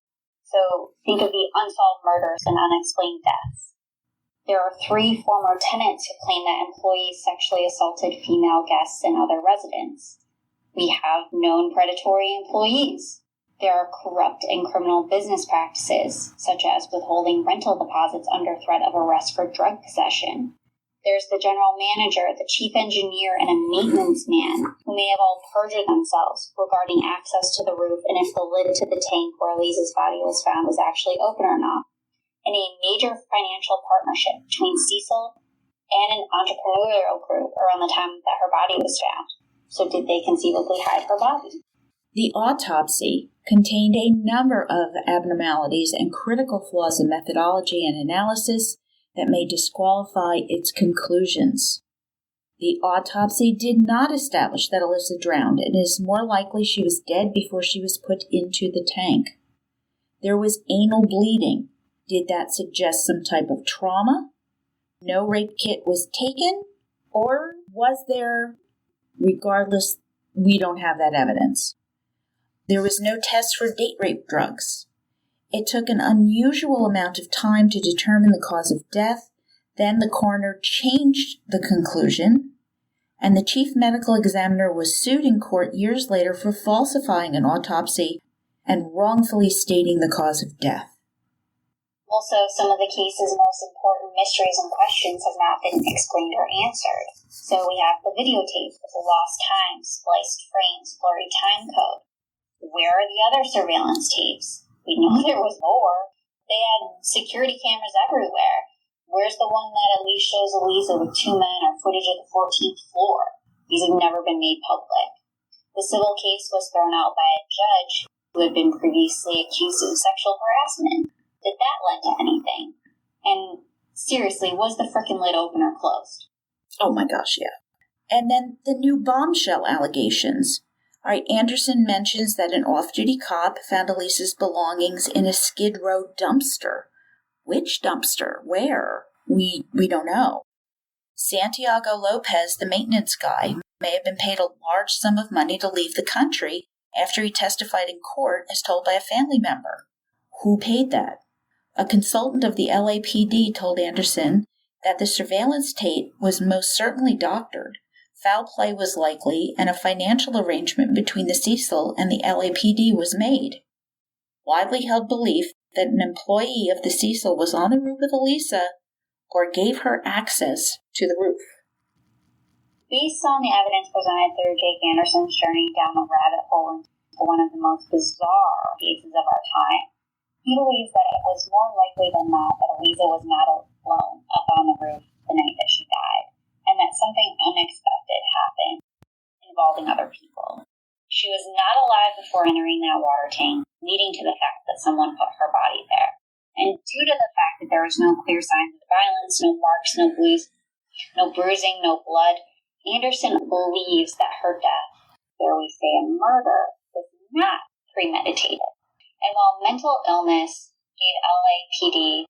So think of the unsolved murders and unexplained deaths. There are 3 former tenants who claim that employees sexually assaulted female guests and other residents. We have known predatory employees. There are corrupt and criminal business practices, such as withholding rental deposits under threat of arrest for drug possession. There's the general manager, the chief engineer, and a maintenance man who may have all perjured themselves regarding access to the roof and if the lid to the tank where Elisa's body was found was actually open or not. And a major financial partnership between Cecil and an entrepreneurial group around the time that her body was found. So did they conceivably hide her body? The autopsy contained a number of abnormalities and critical flaws in methodology and analysis that may disqualify its conclusions. The autopsy did not establish that Elisa drowned, and it is more likely she was dead before she was put into the tank. There was anal bleeding. Did that suggest some type of trauma? No rape kit was taken? Or was there? Regardless, we don't have that evidence. There was no test for date rape drugs. It took an unusual amount of time to determine the cause of death. Then the coroner changed the conclusion, and the chief medical examiner was sued in court years later for falsifying an autopsy and wrongfully stating the cause of death. Also, some of the case's most important mysteries and questions have not been explained or answered. So we have the videotape with the lost time, spliced frames, blurry time code. Where are the other surveillance tapes? We know there was more. They had security cameras everywhere. Where's the one that at least shows Elisa with 2 men or footage of the 14th floor? These have never been made public. The civil case was thrown out by a judge who had been previously accused of sexual harassment. Did that lend to anything? And seriously, was the frickin' lid open or closed? Oh my gosh, yeah. And then the new bombshell allegations. All right, Anderson mentions that an off-duty cop found Elisa's belongings in a Skid Row dumpster. Which dumpster? Where? We don't know. Santiago Lopez, the maintenance guy, may have been paid a large sum of money to leave the country after he testified in court as told by a family member. Who paid that? A consultant of the LAPD told Anderson that the surveillance tape was most certainly doctored. Foul play was likely, and a financial arrangement between the Cecil and the LAPD was made. Widely held belief that an employee of the Cecil was on the roof with Elisa or gave her access to the roof. Based on the evidence presented through Jake Anderson's journey down the rabbit hole into one of the most bizarre cases of our time, he believes that it was more likely than not that Elisa was not alone up on the roof the night that she died, and that something unexpected happened involving other people. She was not alive before entering that water tank, leading to the fact that someone put her body there. And due to the fact that there was no clear signs of violence, no marks, no bruising, no blood, Anderson believes that her death, dare we say a murder, was not premeditated. And while mental illness gave LAPD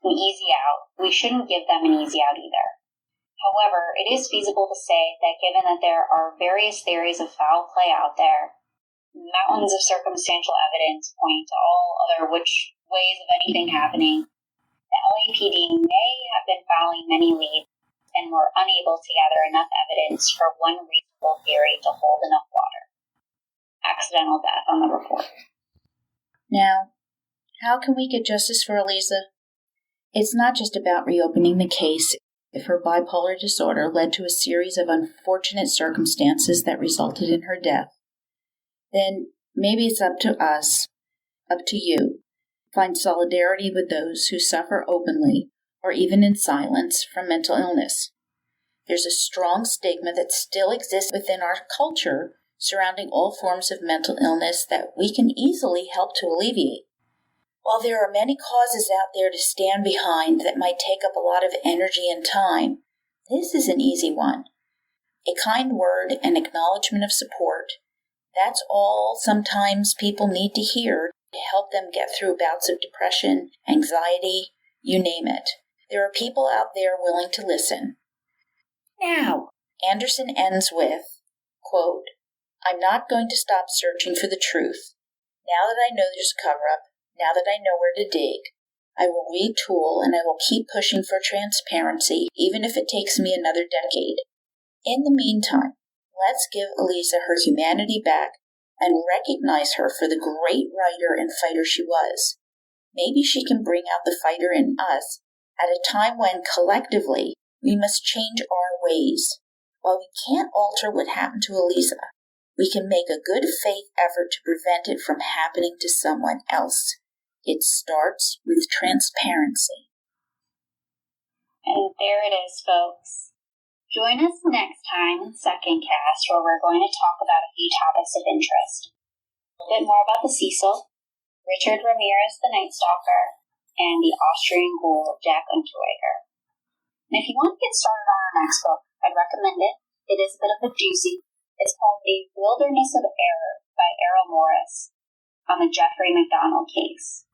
an easy out, we shouldn't give them an easy out either. However, it is feasible to say that given that there are various theories of foul play out there, Mountains of circumstantial evidence point to all other which ways of anything happening. The LAPD may have been following many leads and were unable to gather enough evidence for one reasonable theory to hold enough water. Accidental death on the report. Now, how can we get justice for Elisa? It's not just about reopening the case. If her bipolar disorder led to a series of unfortunate circumstances that resulted in her death, then maybe it's up to us, up to you, find solidarity with those who suffer openly or even in silence from mental illness. There's a strong stigma that still exists within our culture surrounding all forms of mental illness that we can easily help to alleviate. While there are many causes out there to stand behind that might take up a lot of energy and time, this is an easy one. A kind word and acknowledgement of support, that's all sometimes people need to hear to help them get through bouts of depression, anxiety, you name it. There are people out there willing to listen. Now, Anderson ends with, quote, "I'm not going to stop searching for the truth. Now that I know there's a cover-up, now that I know where to dig, I will retool and I will keep pushing for transparency, even if it takes me another decade. In the meantime, let's give Elisa her humanity back and recognize her for the great writer and fighter she was. Maybe she can bring out the fighter in us at a time when, collectively, we must change our ways. While we can't alter what happened to Elisa, we can make a good faith effort to prevent it from happening to someone else. It starts with transparency." And there it is, folks. Join us next time in Second Cast, where we're going to talk about a few topics of interest. A little bit more about the Cecil, Richard Ramirez the Night Stalker, and the Austrian ghoul Jack Unterweger. And if you want to get started on our next book, I'd recommend it. It is a bit of a doozy. It's called A Wilderness of Error by Errol Morris on the Jeffrey McDonald case.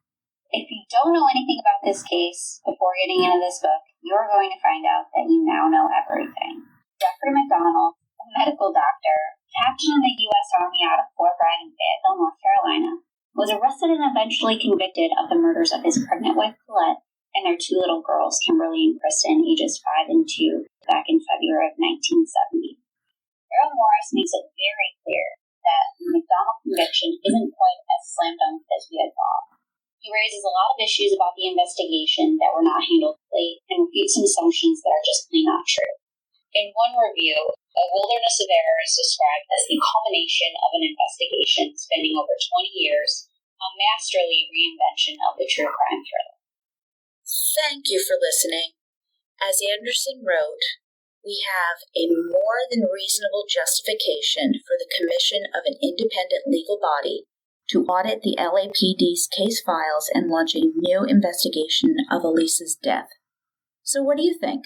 If you don't know anything about this case before getting into this book, you're going to find out that you now know everything. Jeffrey McDonald, a medical doctor, captain in the U.S. Army out of Fort Bragg in Fayetteville, North Carolina, was arrested and eventually convicted of the murders of his pregnant wife, Colette, and their two little girls, Kimberly and Kristen, ages 5 and 2, back in February of 1970. Errol Morris makes it very clear that the McDonald conviction isn't quite as slam dunk as we had thought. He raises a lot of issues about the investigation that were not handled fully and refutes some assumptions that are just plain not true. In one review, A Wilderness of Error is described as the culmination of an investigation spanning over 20 years, a masterly reinvention of the true crime thriller. Thank you for listening. As Anderson wrote, we have a more than reasonable justification for the commission of an independent legal body to audit the LAPD's case files and launch a new investigation of Elisa's death. So what do you think?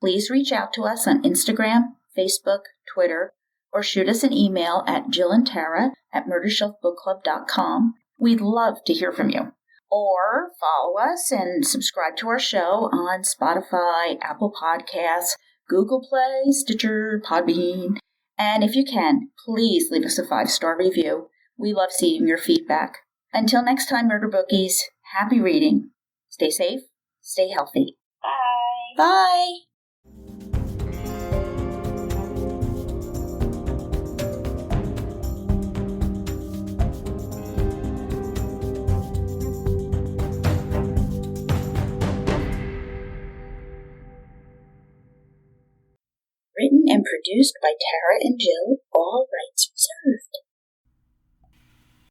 Please reach out to us on Instagram, Facebook, Twitter, or shoot us an email at jillandtara@murdershelfbookclub.com. We'd love to hear from you. Or follow us and subscribe to our show on Spotify, Apple Podcasts, Google Play, Stitcher, Podbean. And if you can, please leave us a 5-star review. We love seeing your feedback. Until next time, Murder Bookies, happy reading. Stay safe, stay healthy. Bye! Bye! Written and produced by Tara and Jill, all rights reserved.